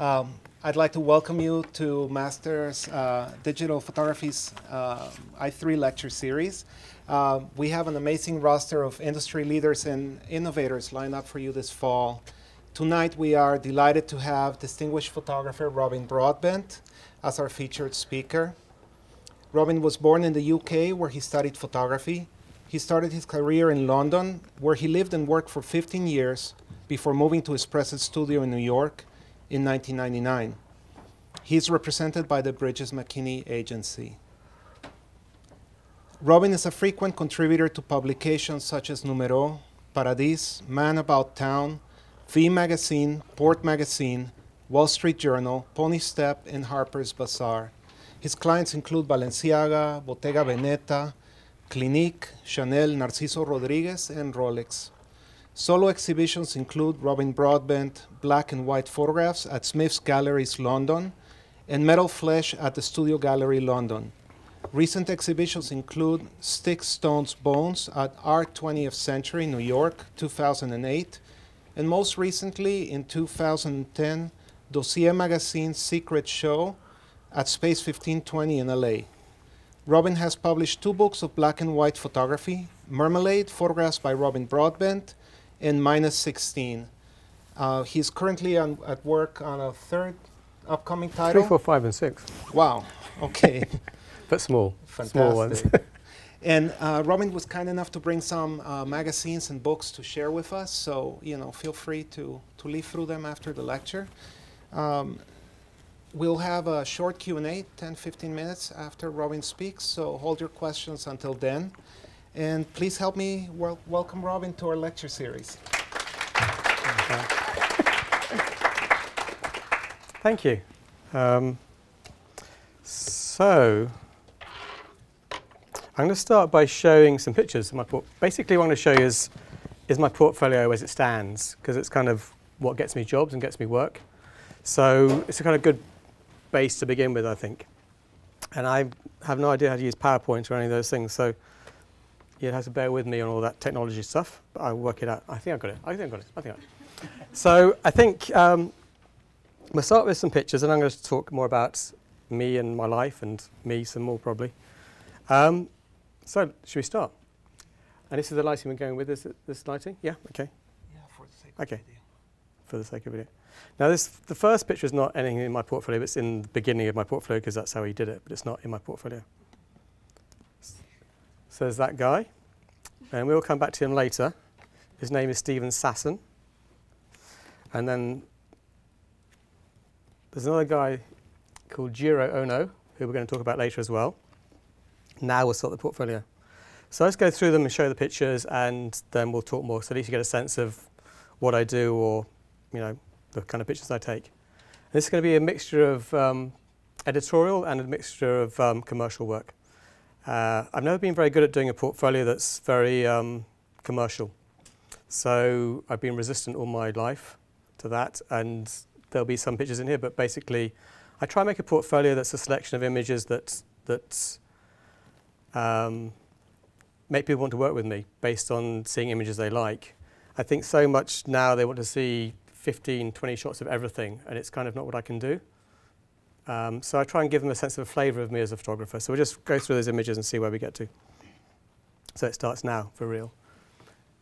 I'd like to welcome you to Masters Digital Photography's I3 lecture series. We have an amazing roster of industry leaders and innovators lined up for you this fall. Tonight we are delighted to have distinguished photographer Robin Broadbent as our featured speaker. Robin was born in the UK, where he studied photography. He started his career in London, where he lived and worked for 15 years before moving to his present studio in New York in 1999. He is represented by the Bridges McKinney Agency. Robin is a frequent contributor to publications such as Numero, Paradis, Man About Town, V Magazine, Port Magazine, Wall Street Journal, Pony Step, and Harper's Bazaar. His clients include Balenciaga, Bottega Veneta, Clinique, Chanel, Narciso Rodriguez, and Rolex. Solo exhibitions include Robin Broadbent black and white photographs at Smith's Galleries, London, and Metal Flesh at the Studio Gallery, London. Recent exhibitions include Sticks, Stones, Bones at Art 20th Century, New York, 2008, and most recently in 2010, Dossier Magazine's Secret Show at Space 1520 in LA. Robin has published 2 books of black and white photography, Marmalade, Photographs by Robin Broadbent, and Minus 16. He's currently at work on a 3rd upcoming title. 3, 4, 5, and 6. Wow, okay. But small. Fantastic. Small ones. And Robin was kind enough to bring some magazines and books to share with us, so feel free to leaf through them after the lecture. We'll have a short Q&A, 10-15 minutes after Robin speaks, so hold your questions until then. And please help me welcome Robin to our lecture series. Thank you. So, I'm going to start by showing some pictures of my basically what I'm going to show you is my portfolio as it stands, because it's kind of what gets me jobs and gets me work. So it's a kind of good base to begin with, I think. And I have no idea how to use PowerPoint or any of those things, so you'll have to bear with me on all that technology stuff, but I'll work it out. I think I've got it. I think I've got it. So I think I'm going to start with some pictures, and I'm going to talk more about me and my life, and me some more probably. So should we start? And this is the lighting we're going with, this lighting? Yeah, okay. Yeah, for the sake of video. For the sake of video. Now the first picture is not anything in my portfolio, but it's in the beginning of my portfolio because that's how he did it, but it's not in my portfolio. So there's that guy, and we'll come back to him later. His name is Stephen Sasson. And then there's another guy called Jiro Ono, who we're going to talk about later as well. Now we'll start the portfolio. So let's go through them and show the pictures, and then we'll talk more, so at least you get a sense of what I do, or the kind of pictures I take. And this is going to be a mixture of editorial and a mixture of commercial work. I've never been very good at doing a portfolio that's very commercial. So I've been resistant all my life to that, and there'll be some pictures in here, but basically I try and make a portfolio that's a selection of images that make people want to work with me based on seeing images they like. I think so much now they want to see 15, 20 shots of everything, and it's kind of not what I can do. So I try and give them a sense of a flavour of me as a photographer. So we'll just go through those images and see where we get to. So it starts now, for real.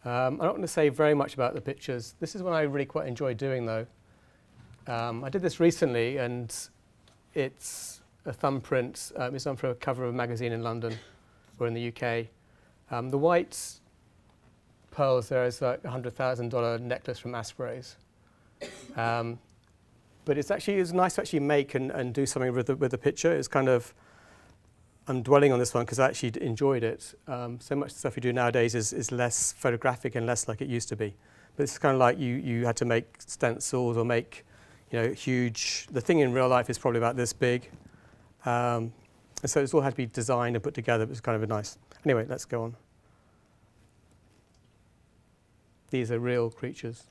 I'm not going to say very much about the pictures. This is one I really quite enjoy doing, though. I did this recently, and it's a thumbprint. It's done for a cover of a magazine in London or in the UK. The white pearls there is like a $100,000 necklace from Aspreys. But it's nice to actually make and do something with the picture. It's kind of, I'm dwelling on this one because I actually enjoyed it. So much of the stuff you do nowadays is less photographic and less like it used to be. But it's kind of like you had to make stencils or make, huge. The thing in real life is probably about this big. And so it's all had to be designed and put together. It was kind of nice. Anyway, let's go on. These are real creatures.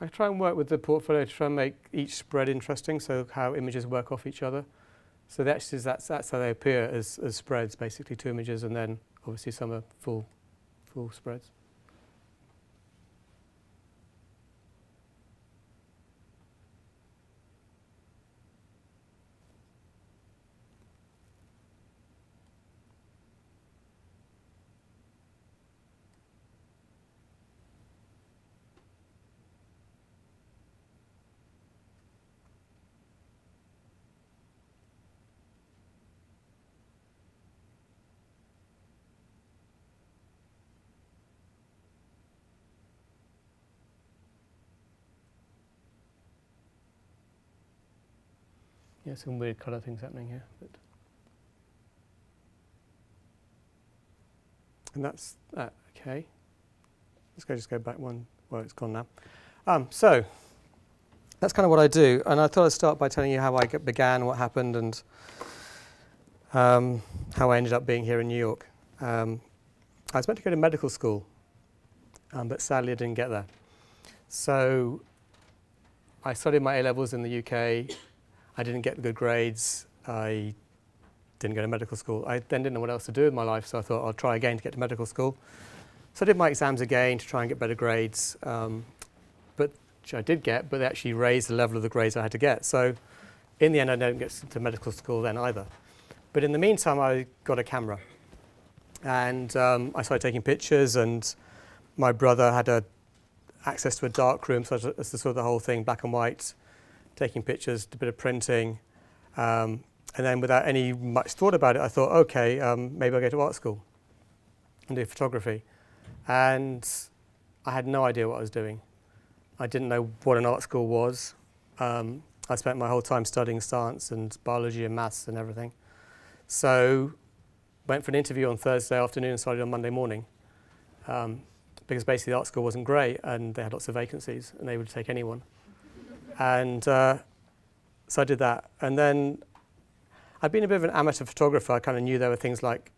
I try and work with the portfolio to try and make each spread interesting, so how images work off each other. So that's how they appear as spreads, basically 2 images, and then obviously some are full spreads. Yeah, some weird colour things happening here. But and that's that, okay. Just go back one. Well, it's gone now. So that's kind of what I do. And I thought I'd start by telling you how I began, what happened, and how I ended up being here in New York. I was meant to go to medical school, but sadly I didn't get there. So I studied my A-levels in the UK. I didn't get good grades. I didn't go to medical school. I then didn't know what else to do with my life, so I thought I'll try again to get to medical school. So I did my exams again to try and get better grades, which I did get, but they actually raised the level of the grades I had to get. So in the end, I didn't get to medical school then either. But in the meantime, I got a camera. And I started taking pictures, and my brother had access to a dark room, so I saw the whole thing, black and white, taking pictures, did a bit of printing. And then without any much thought about it, I thought, okay, maybe I'll go to art school and do photography. And I had no idea what I was doing. I didn't know what an art school was. I spent my whole time studying science and biology and maths and everything. So went for an interview on Thursday afternoon and started on Monday morning. Because basically the art school wasn't great and they had lots of vacancies and they would take anyone. And so I did that. And then I'd been a bit of an amateur photographer. I kind of knew there were things like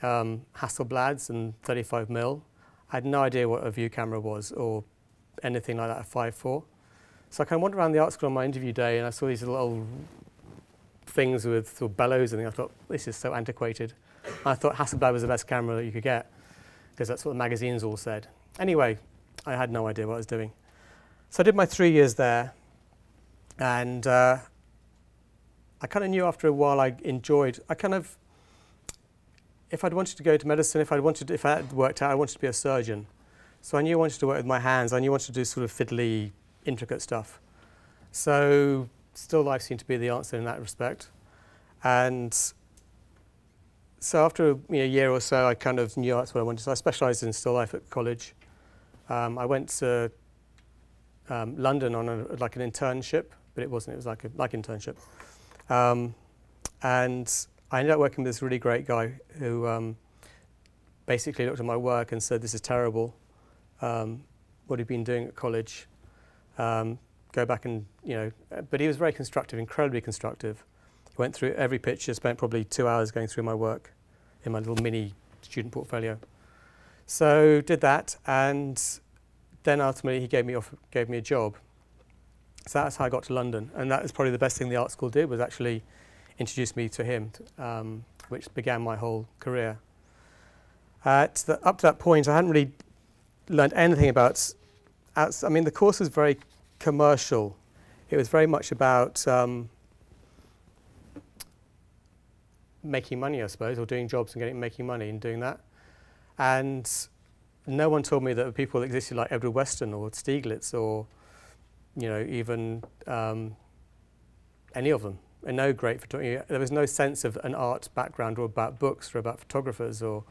Hasselblads and 35mm. I had no idea what a view camera was or anything like that, a 5.4. So I kind of wandered around the art school on my interview day and I saw these little things with sort of bellows and I thought, this is so antiquated. And I thought Hasselblad was the best camera that you could get because that's what the magazines all said. Anyway, I had no idea what I was doing. So I did my 3 years there. And I kind of knew after a while if I'd wanted to go to medicine, if I had worked out, I wanted to be a surgeon. So I knew I wanted to work with my hands. I knew I wanted to do sort of fiddly, intricate stuff. So still life seemed to be the answer in that respect. And so after a year or so, I kind of knew that's what I wanted. So I specialised in still life at college. I went to London on an internship. But it wasn't, it was like internship. And I ended up working with this really great guy who basically looked at my work and said, this is terrible. What he'd been doing at college. Go back and, but he was very constructive, incredibly constructive. He went through every picture, spent probably 2 hours going through my work in my little mini student portfolio. So did that, and then ultimately he gave me a job. So that's how I got to London, and that was probably the best thing the art school did, was actually introduce me to him, which began my whole career. Up to that point, I hadn't really learned anything about, I mean, the course was very commercial. It was very much about making money, I suppose, or doing jobs and making money and doing that. And no one told me that people existed like Edward Weston or Stieglitz or even any of them. And no great photography. There was no sense of an art background or about books or about photographers or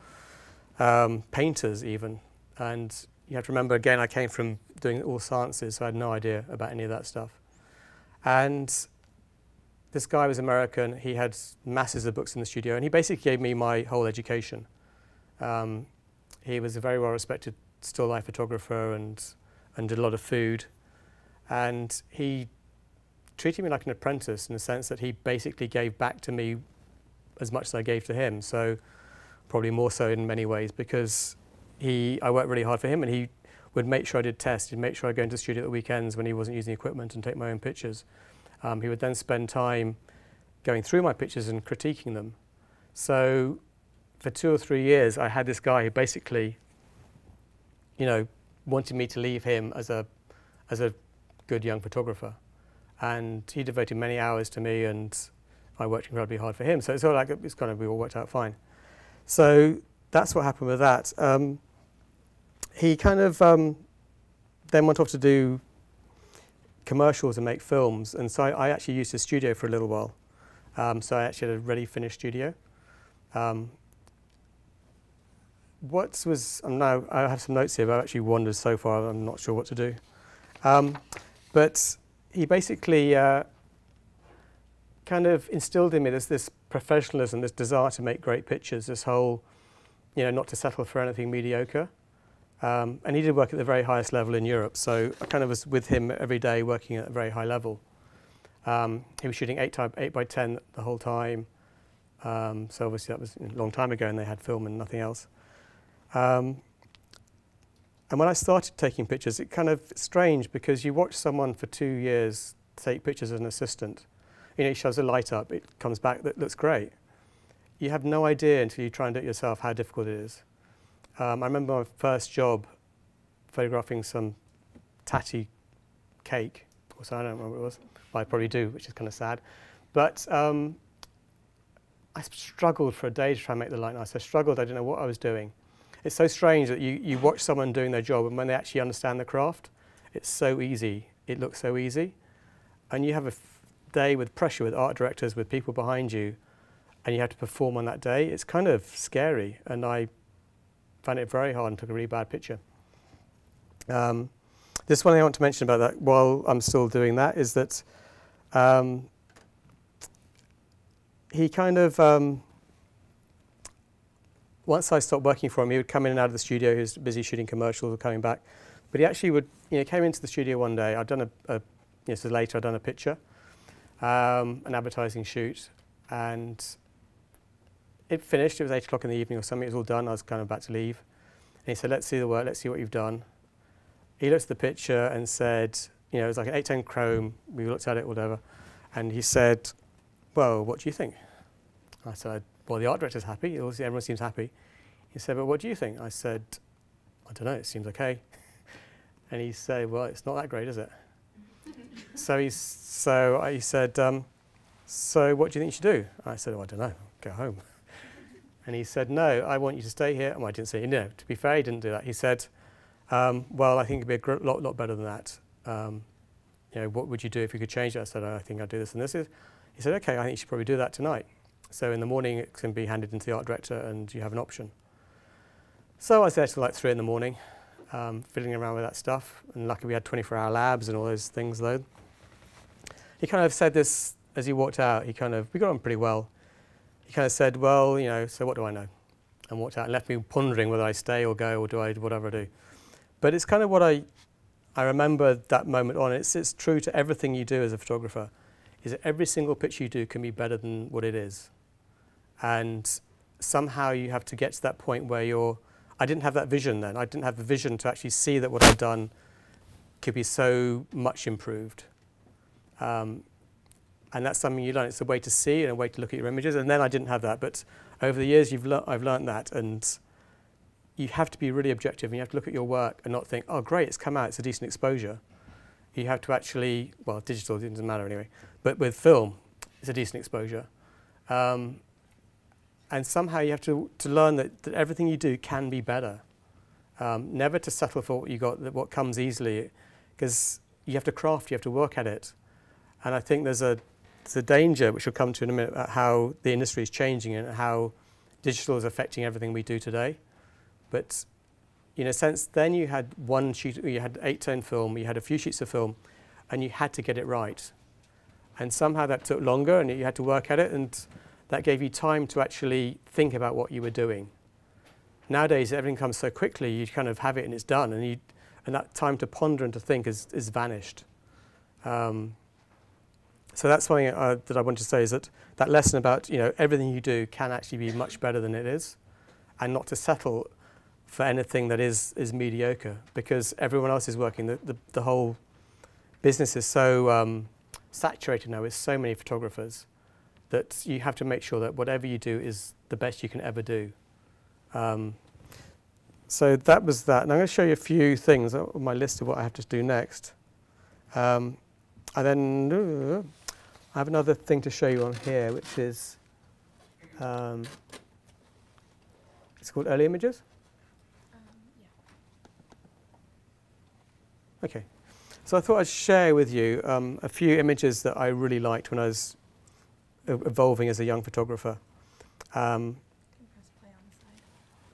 painters even. And you have to remember, again, I came from doing all sciences, so I had no idea about any of that stuff. And this guy was American. He had masses of books in the studio, and he basically gave me my whole education. He was a very well-respected still life photographer and did a lot of food. And he treated me like an apprentice in the sense that he basically gave back to me as much as I gave to him. So probably more so in many ways because I worked really hard for him, and he would make sure I did tests. He'd make sure I go into the studio at the weekends when he wasn't using equipment and take my own pictures. He would then spend time going through my pictures and critiquing them. So for 2 or 3 years, I had this guy who basically, you know, wanted me to leave him as a good young photographer. And he devoted many hours to me, and I worked incredibly hard for him. So it's all like, it's kind of, we all worked out fine. So that's what happened with that. He kind of then went off to do commercials and make films. And so I actually used his studio for a little while. So I actually had a ready finished studio. I have some notes here, but I've actually wandered so far, I'm not sure what to do. But he basically kind of instilled in me this professionalism, this desire to make great pictures, this whole, you know, not to settle for anything mediocre. And he did work at the very highest level in Europe, so I kind of was with him every day working at a very high level. He was shooting 8x10 the whole time, so obviously that was a long time ago and they had film and nothing else. And when I started taking pictures, it kind of strange because you watch someone for 2 years take pictures as an assistant. You know, he shows a light up, it comes back, that looks great. You have no idea until you try and do it yourself how difficult it is. I remember my first job photographing some tatty cake. Of course, I don't remember what it was. Well, I probably do, which is kind of sad. But I struggled for a day to try and make the light nice. I struggled, I didn't know what I was doing. It's so strange that you watch someone doing their job, and when they actually understand the craft, it's so easy. It looks so easy. And you have a day with pressure, with art directors, with people behind you, and you have to perform on that day. It's kind of scary, and I found it very hard and took a really bad picture. This one I want to mention about that while I'm still doing that is that he kind of, once I stopped working for him, he would come in and out of the studio. He was busy shooting commercials or coming back. But he actually would, you know, came into the studio one day. I'd done so later I'd done a picture, an advertising shoot, and it finished. It was 8 o'clock in the evening or something. It was all done. I was kind of about to leave. And he said, let's see the work. Let's see what you've done. He looked at the picture and said, you know, it was like an 810 chrome. We looked at it, whatever. And he said, well, what do you think? I said, well, the art director's happy. Everyone seems happy. He said, but what do you think? I said, I don't know. It seems okay. And he said, well, it's not that great, is it? So he said, so what do you think you should do? I said, oh, I don't know. Go home. And he said, no, I want you to stay here. Oh, I didn't say, no, to be fair, he didn't do that. He said, well, I think it'd be a lot better than that. You know, what would you do if you could change it? I said, I think I'd do this and this. He said, okay, I think you should probably do that tonight. So in the morning, it can be handed into the art director and you have an option. So I was there till like 3 in the morning, fiddling around with that stuff. And luckily we had 24-hour labs and all those things though. He kind of said this as he walked out. We got on pretty well. He kind of said, well, you know, so what do I know? And walked out and left me pondering whether I stay or go or do I whatever I do. But it's kind of what I remember that moment on. It's true to everything you do as a photographer, is that every single picture you do can be better than what it is. And somehow you have to get to that point where I didn't have that vision then. I didn't have the vision to actually see that what I'd done could be so much improved. And that's something you learn. It's a way to see and a way to look at your images. And then I didn't have that. But over the years, I've learned that. And you have to be really objective. And you have to look at your work and not think, oh, great, it's come out. It's a decent exposure. You have to actually, well, digital, it doesn't matter anyway. But with film, it's a decent exposure. And somehow you have to learn that everything you do can be better. Never to settle for what you got, what comes easily. Because you have to craft, you have to work at it. And I think there's a danger, which we'll come to in a minute, about how the industry is changing and how digital is affecting everything we do today. But in a sense, then you had one shoot, you had 810 film, you had a few sheets of film, and you had to get it right. And somehow that took longer, and you had to work at it, and that gave you time to actually think about what you were doing. Nowadays, everything comes so quickly, you kind of have it and it's done, and that time to ponder and to think is vanished. So that's something that I want to say, is that lesson about, you know, everything you do can actually be much better than it is, and not to settle for anything that is mediocre, because everyone else is working. The whole business is so saturated now with so many photographers that you have to make sure that whatever you do is the best you can ever do. So that was that. And I'm going to show you a few things on my list of what I have to do next. And then I have another thing to show you on here, which is, it's called Early Images? Yeah. Okay. So I thought I'd share with you a few images that I really liked when I was evolving as a young photographer. You can press play on the side.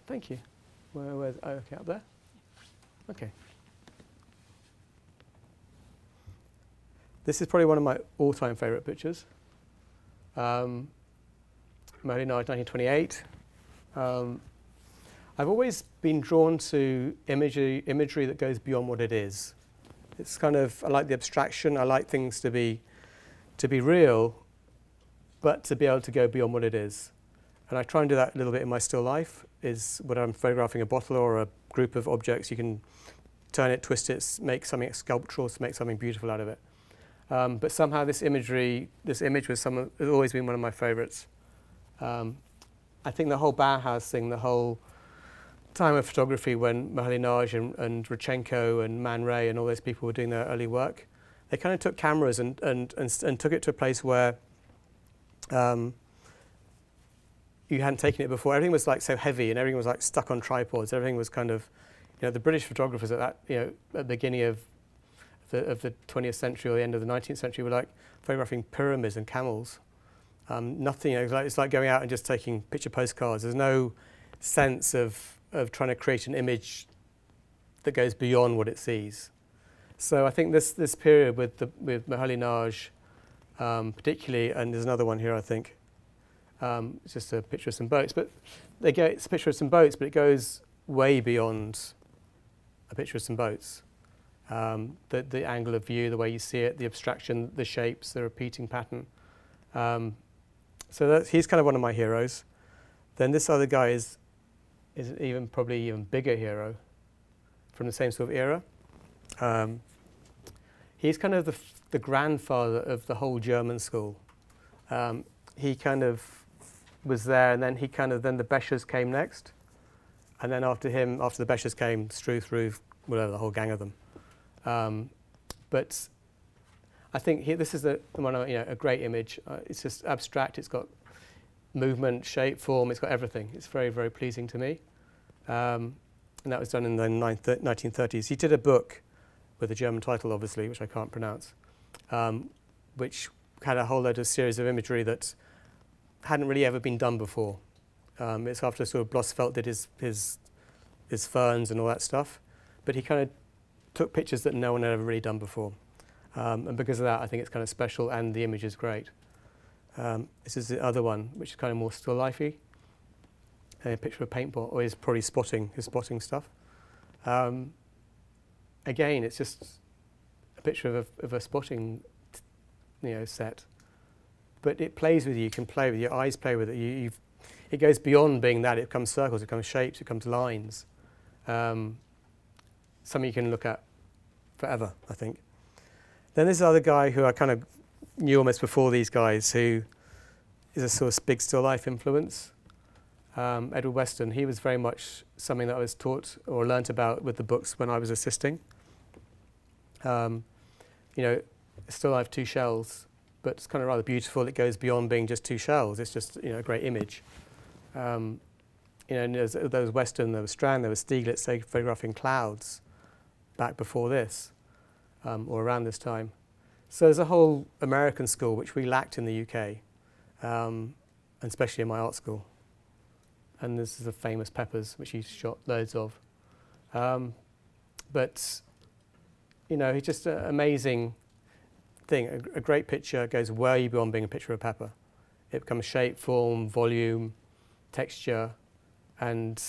Thank you. Where's, oh, okay, up there? Okay. This is probably one of my all-time favourite pictures. Marie Nage, 1928. I've always been drawn to imagery that goes beyond what it is. It's kind of, I like the abstraction. I like things to be real, but to be able to go beyond what it is. And I try and do that a little bit in my still life, is when I'm photographing a bottle or a group of objects, you can turn it, twist it, make something sculptural, make something beautiful out of it. But somehow this image has always been one of my favorites. I think the whole Bauhaus thing, the whole time of photography when Marie Nage and Rodchenko and Man Ray and all those people were doing their early work, they kind of took cameras and took it to a place where you hadn't taken it before. Everything was like so heavy and everything was like stuck on tripods. Everything was kind of, the British photographers at that, at the beginning of the 20th century or the end of the 19th century were like photographing pyramids and camels. Nothing, it's like going out and just taking picture postcards. There's no sense of trying to create an image that goes beyond what it sees. So I think this period with Marie Nage, particularly, and there's another one here, I think. It's just a picture of some boats, but it's a picture of some boats, but it goes way beyond a picture of some boats. The angle of view, the way you see it, the abstraction, the shapes, the repeating pattern. So he's kind of one of my heroes. Then this other guy is probably even bigger hero from the same sort of era. He's kind of the grandfather of the whole German school. He kind of was there, and then then the Beschers came next, and then after the Beschers came Struth, Ruth, whatever, the whole gang of them. But I think this is a great image. It's just abstract. It's got movement, shape, form. It's got everything. It's very, very pleasing to me. And that was done in the 1930s. He did a book with a German title, obviously, which I can't pronounce, which had a whole load of series of imagery that hadn't really ever been done before. It's after sort of Blossfeldt did his ferns and all that stuff, but he kind of took pictures that no one had ever really done before. And because of that, I think it's kind of special, and the image is great. This is the other one, which is kind of more still lifey. A picture of paintball, or he's probably his spotting stuff. Again, it's just a picture of a spotting, set. But it plays with you. You can play with your eyes. Play with it. It goes beyond being that. It becomes circles. It becomes shapes. It becomes lines. Something you can look at forever, I think. Then there's another guy who I kind of knew almost before these guys, who is a sort of big still life influence. Edward Weston. He was very much something that I was taught or learnt about with the books when I was assisting. Still life, two shells, but it's kind of rather beautiful. It goes beyond being just two shells. It's just a great image. And there was Weston, there was Strand, there was Stieglitz, say, photographing clouds back before this, or around this time. So there's a whole American school which we lacked in the UK, and especially in my art school. And this is the famous Peppers, which he shot loads of. But it's just an amazing thing. A great picture goes way beyond being a picture of pepper. It becomes shape, form, volume, texture, and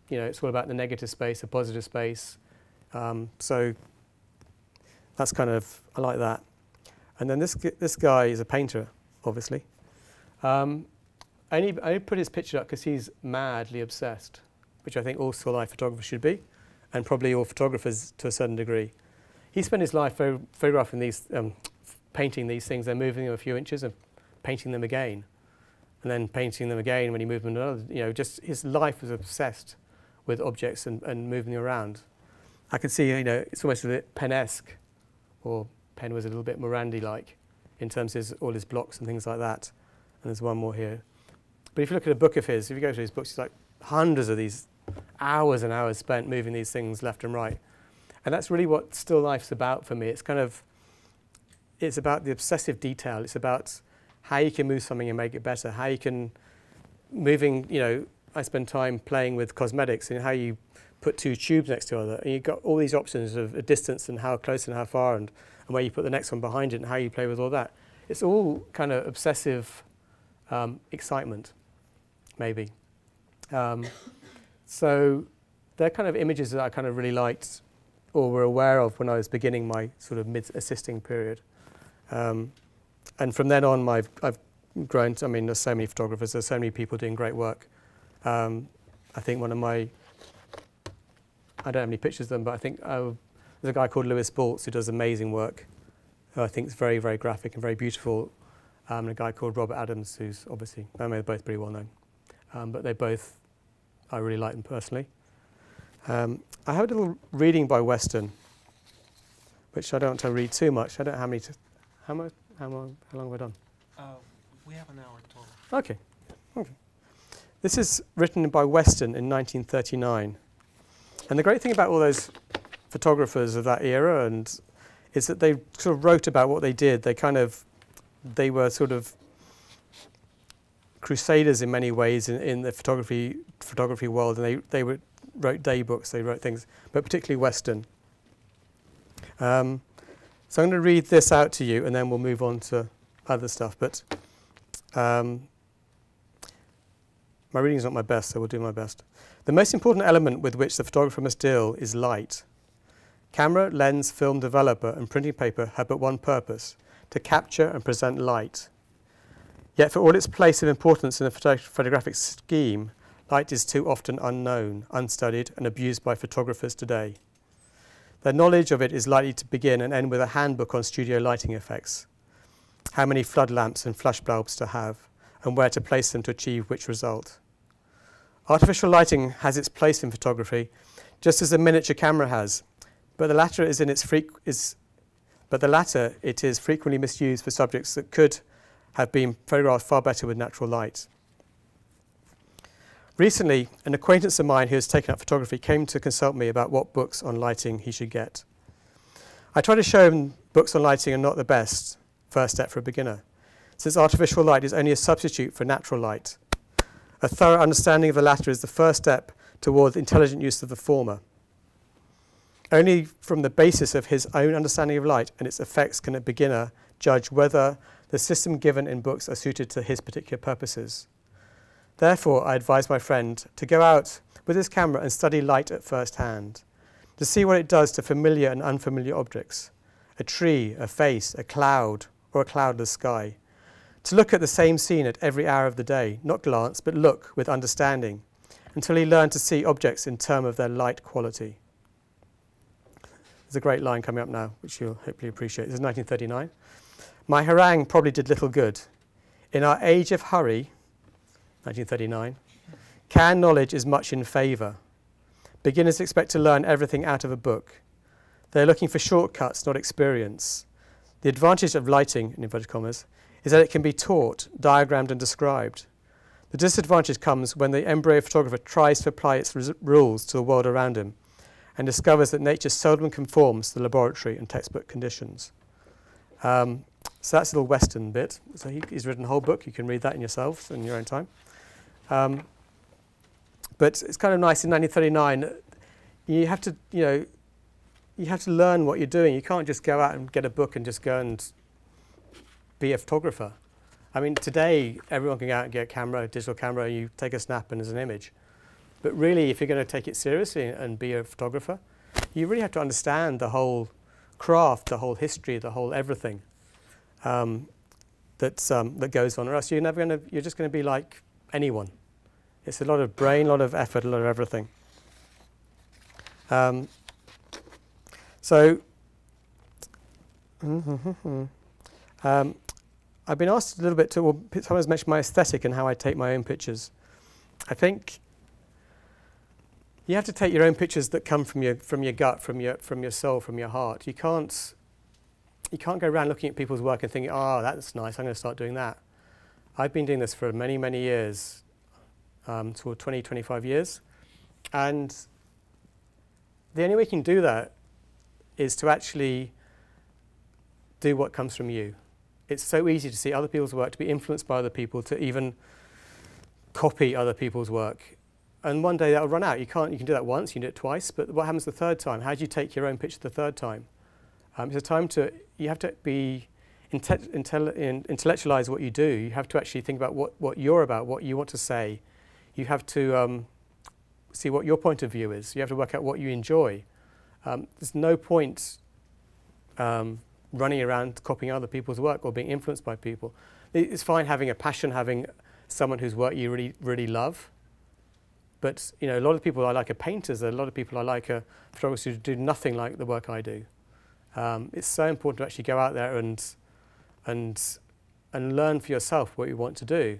it's all about the negative space, the positive space. So that's kind of, I like that. And then this guy is a painter, obviously. I only put his picture up because he's madly obsessed which I think all still life photographers should be, and probably all photographers to a certain degree. He spent his life photographing these, painting these things, then moving them a few inches and painting them again, and then painting them again when he moved them another. You know, just his life was obsessed with objects and moving them around. I can see, you know, it's almost a bit Penn-esque, or Penn was a little bit Morandi-like in terms of all his blocks and things like that. And there's one more here. But if you look at a book of his, if you go through his books, it's like hundreds of these hours and hours spent moving these things left and right. And that's really what still life's about for me. It's kind of, it's about the obsessive detail. It's about how you can move something and make it better, how you can, moving, you know, I spend time playing with cosmetics and how you put two tubes next to each other. And you've got all these options of a distance and how close and how far and where you put the next one behind it and how you play with all that. It's all kind of obsessive excitement, maybe. So they're kind of images that I kind of really liked or were aware of when I was beginning my sort of mid-assisting period. And from then on, I've grown to, I mean, there's so many photographers, there's so many people doing great work. I think one of my, I don't have any pictures of them, but I think there's a guy called Lewis Baltz who does amazing work, who I think is very, very graphic and very beautiful. And a guy called Robert Adams, who's obviously, I mean, they're both pretty well known. But they both, I really like them personally. I have a little reading by Weston, which I don't want to read too much. I don't know how many, how long have I done? We have an hour total. Okay. This is written by Weston in 1939. And the great thing about all those photographers of that era is that they sort of wrote about what they did. They were sort of crusaders in many ways in the photography world, and they wrote day books, they wrote things, but particularly Weston. So I'm going to read this out to you, and then we'll move on to other stuff. But my reading's not my best, so we'll do my best. The most important element with which the photographer must deal is light. Camera, lens, film developer, and printing paper have but one purpose: to capture and present light. Yet for all its place of importance in the photographic scheme, light is too often unknown, unstudied, and abused by photographers today. Their knowledge of it is likely to begin and end with a handbook on studio lighting effects, how many flood lamps and flash bulbs to have, and where to place them to achieve which result. Artificial lighting has its place in photography, just as a miniature camera has, but the latter it is frequently misused for subjects that could have been photographed far better with natural light. Recently, an acquaintance of mine who has taken up photography came to consult me about what books on lighting he should get. I tried to show him books on lighting are not the best first step for a beginner, since artificial light is only a substitute for natural light. A thorough understanding of the latter is the first step toward intelligent use of the former. Only from the basis of his own understanding of light and its effects can a beginner judge whether the system given in books are suited to his particular purposes. Therefore, I advise my friend to go out with his camera and study light at first hand, to see what it does to familiar and unfamiliar objects, a tree, a face, a cloud, or a cloudless sky, to look at the same scene at every hour of the day, not glance, but look with understanding, until he learned to see objects in terms of their light quality. There's a great line coming up now, which you'll hopefully appreciate. This is 1939. My harangue probably did little good. In our age of hurry, 1939, canned knowledge is much in favour. Beginners expect to learn everything out of a book. They're looking for shortcuts, not experience. The advantage of lighting, in inverted commas, is that it can be taught, diagrammed and described. The disadvantage comes when the embryo photographer tries to apply its rules to the world around him and discovers that nature seldom conforms to the laboratory and textbook conditions. So that's a little Weston bit. So he's written a whole book. You can read that in yourselves in your own time. But it's kind of nice in 1939. You have to, you have to learn what you're doing. You can't just go out and get a book and just go and be a photographer. I mean, today everyone can go out and get a camera, a digital camera, and you take a snap and there's an image. But really, if you're going to take it seriously and be a photographer, you really have to understand the whole craft, the whole history, the whole everything that goes on. Or else you're just going to be like anyone. It's a lot of brain, a lot of effort, a lot of everything. I've been asked a little bit to, well, someone's mentioned my aesthetic and how I take my own pictures. I think you have to take your own pictures that come from your gut, from your soul, from your heart. You can't go around looking at people's work and thinking, oh, that's nice, I'm going to start doing that. I've been doing this for many, many years, sort of 20, 25 years. And the only way you can do that is to actually do what comes from you. It's so easy to see other people's work, to be influenced by other people, to even copy other people's work. And one day that'll run out. You can do that once, you can do it twice, but what happens the third time? How do you take your own picture the third time? It's a time you have to be intellectualize what you do. You have to actually think about what you're about, what you want to say. You have to see what your point of view is. You have to work out what you enjoy. There's no point running around copying other people's work or being influenced by people. It's fine having a passion, having someone whose work you really, really love. But a lot of people I like are painters. A lot of people I like are photographers who do nothing like the work I do. It's so important to actually go out there and learn for yourself what you want to do.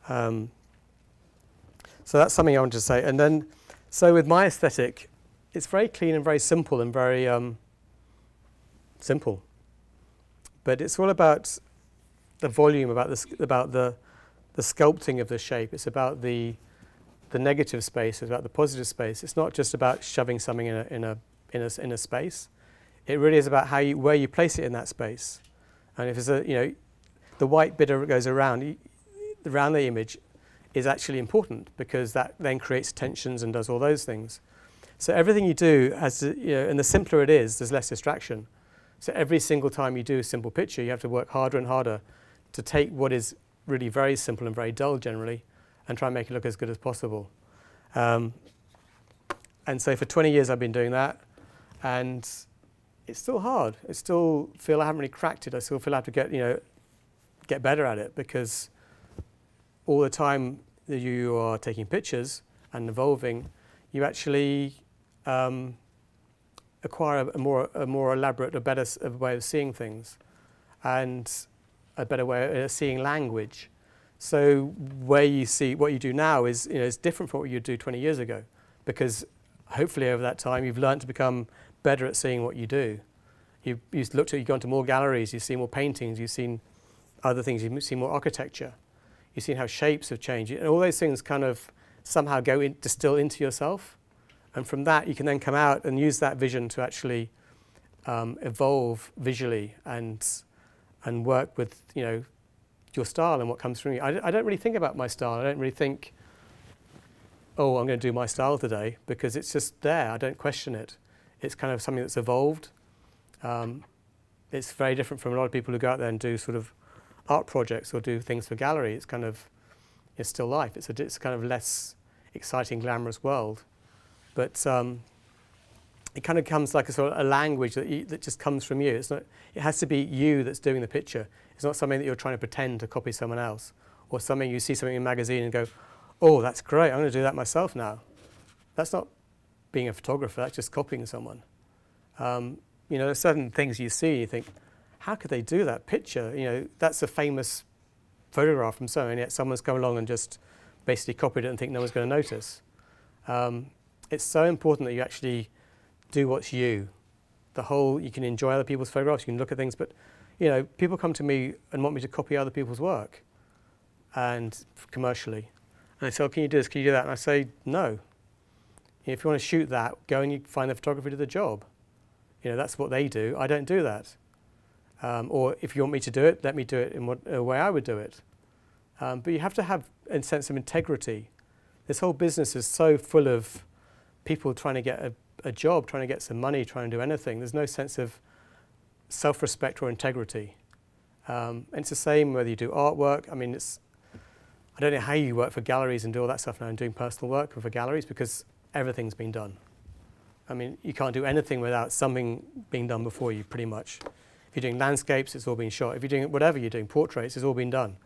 So that's something I want to say. And then, so with my aesthetic, it's very clean and very simple and very simple. But it's all about the volume, about the sculpting of the shape. It's about the negative space. It's about the positive space. It's not just about shoving something in a space. It really is about where you place it in that space. And if there's the white bit that goes around the image is actually important because that then creates tensions and does all those things. So everything you do has to, and the simpler it is, there's less distraction. So every single time you do a simple picture, you have to work harder and harder to take what is really very simple and very dull generally and try and make it look as good as possible. And so for 20 years I've been doing that, and it's still hard. I still feel I haven't really cracked it. I still feel I have to get better at it, because all the time that you are taking pictures and evolving, you actually acquire a more elaborate, a better way of seeing things, and a better way of seeing language. So where you see what you do now is different from what you do 20 years ago, because hopefully over that time you've learned to become better at seeing what you do. You've gone to more galleries, you've seen more paintings, you've seen other things, you've seen more architecture, you've seen how shapes have changed, and all those things kind of somehow distill into yourself. And from that, you can then come out and use that vision to actually evolve visually and work with your style and what comes from you. I don't really think about my style. I don't really think, oh, I'm going to do my style today, because it's just there. I don't question it. It's kind of something that's evolved. It's very different from a lot of people who go out there and do sort of art projects or do things for gallery. It's kind of, it's still life. It's kind of less exciting, glamorous world. But it kind of comes like a sort of a language that just comes from you. It's not. It has to be you that's doing the picture. It's not something that you're trying to pretend to copy someone else, or something you see something in a magazine and go, oh, that's great, I'm going to do that myself now. That's not being a photographer. That's just copying someone. There's certain things you see, you think, how could they do that picture? That's a famous photograph from someone, and yet someone's come along and just basically copied it and think no one's going to notice. It's so important that you actually do what's you. You can enjoy other people's photographs, you can look at things, but people come to me and want me to copy other people's work, and commercially. And they say, oh, can you do this, can you do that? And I say, no. If you want to shoot that, go and you find the photographer to do the job. That's what they do. I don't do that. Or if you want me to do it, let me do it in a way I would do it. But you have to have a sense of integrity. This whole business is so full of people trying to get a job, trying to get some money, trying to do anything. There's no sense of self-respect or integrity. And it's the same whether you do artwork. I don't know how you work for galleries and do all that stuff now and doing personal work for galleries, because everything's been done. You can't do anything without something being done before you, pretty much. If you're doing landscapes, it's all been shot. If you're doing whatever you're doing, portraits, it's all been done.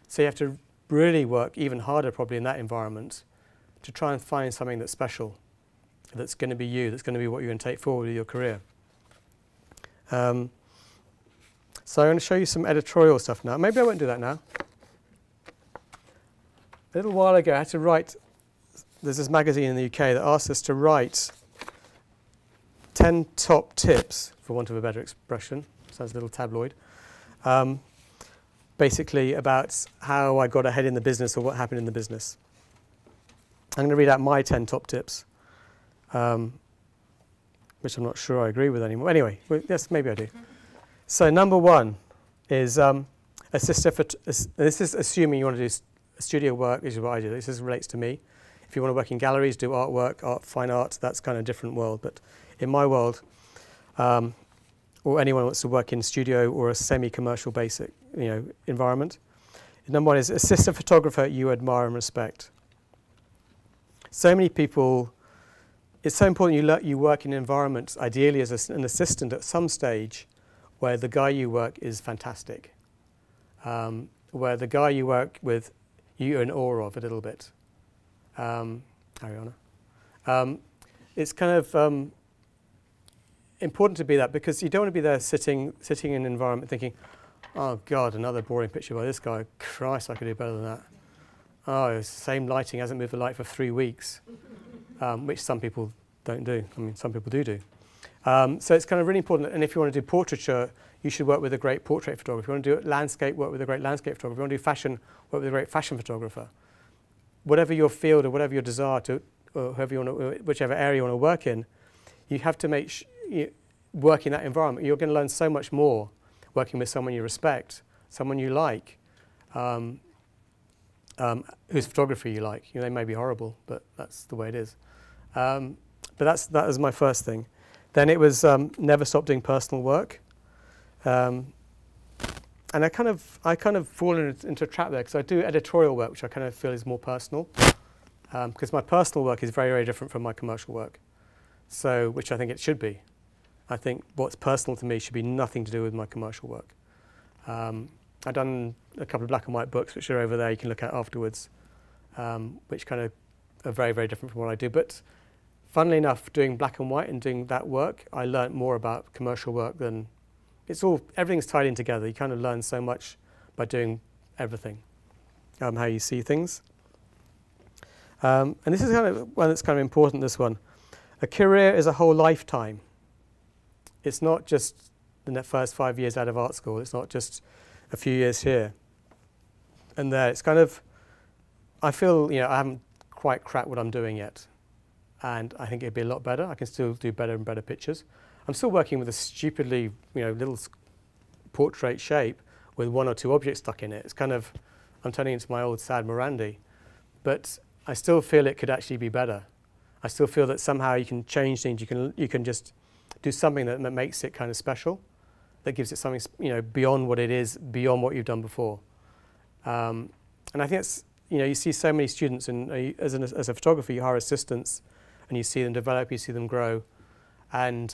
So you have to really work even harder probably in that environment to try and find something that's special, that's going to be you, that's going to be what you're going to take forward with your career. So I'm going to show you some editorial stuff now. Maybe I won't do that now. A little while ago I had to write, there's this magazine in the UK that asked us to write 10 top tips, for want of a better expression, sounds a little tabloid, basically about how I got ahead in the business or what happened in the business. I'm going to read out my 10 top tips, which I'm not sure I agree with anymore. Anyway, yes, maybe I do. So number 1 is this is assuming you want to do studio work. This is what I do. This relates to me. If you want to work in galleries, do artwork, fine art, that's kind of a different world. But in my world, or anyone who wants to work in studio or a semi-commercial basic, environment, number 1 is assist a photographer you admire and respect. So many people, it's so important you work in an environment, ideally as an assistant at some stage, where the guy you work is fantastic, where the guy you work with, you're in awe of a little bit. Ariana. It's kind of important to be that, because you don't want to be there sitting in an environment thinking, oh God, another boring picture by this guy. Christ, I could do better than that. Oh, it's the same lighting, hasn't moved the light for 3 weeks, which some people don't do. I mean, some people do. So it's kind of really important. And if you want to do portraiture, you should work with a great portrait photographer. If you want to do landscape, work with a great landscape photographer. If you want to do fashion, work with a great fashion photographer. Whatever your field or whatever your desire to, or whichever area you want to work in, you have to work in that environment. You're going to learn so much more working with someone you respect, someone you like, whose photography you like. They may be horrible, but that's the way it is. But that was my first thing. Then it was never stop doing personal work. And I kind of fall into a trap there, because I do editorial work, which I kind of feel is more personal, because my personal work is very, very different from my commercial work. So, which I think it should be. I think what's personal to me should be nothing to do with my commercial work. I've done a couple of black and white books, which are over there, you can look at afterwards, which kind of are very, very different from what I do. But funnily enough, doing black and white and doing that work, I learnt more about commercial work than, everything's tied in together. You kind of learn so much by doing everything, how you see things. And this is kind of one that's kind of important, this one. A career is a whole lifetime. It's not just the first 5 years out of art school. It's not just a few years here and there. It's kind of, I feel, I haven't quite cracked what I'm doing yet. And I think it'd be a lot better. I can still do better and better pictures. I'm still working with a stupidly, little portrait shape with 1 or 2 objects stuck in it. It's kind of, I'm turning into my old sad Morandi. But I still feel it could actually be better. I still feel that somehow you can change things. You can just do something that makes it kind of special, that gives it something, beyond what it is, beyond what you've done before. And I think it's, you see so many students, and as a photographer, you hire assistants, and you see them develop, you see them grow, and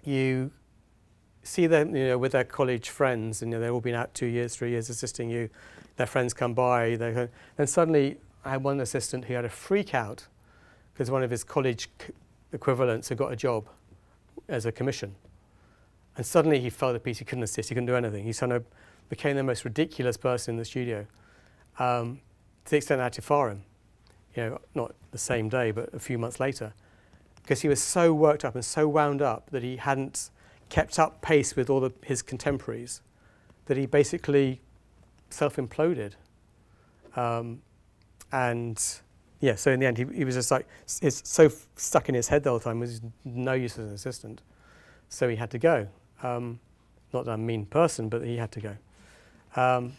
you see them, with their college friends, and they've all been out 2 years, 3 years assisting you. Their friends come by, then suddenly I had one assistant who had a freak out because one of his college equivalents had got a job as a commission, and suddenly he fell to pieces. He couldn't assist, he couldn't do anything. He kind of became the most ridiculous person in the studio, to the extent I had to fire him. Not the same day, but a few months later, because he was so worked up and so wound up that he hadn't kept up pace with all his contemporaries, that he basically self-imploded. And yeah, so in the end, he was just like, it's so stuck in his head the whole time, was no use as an assistant. So he had to go. Not that I'm a mean person, but he had to go.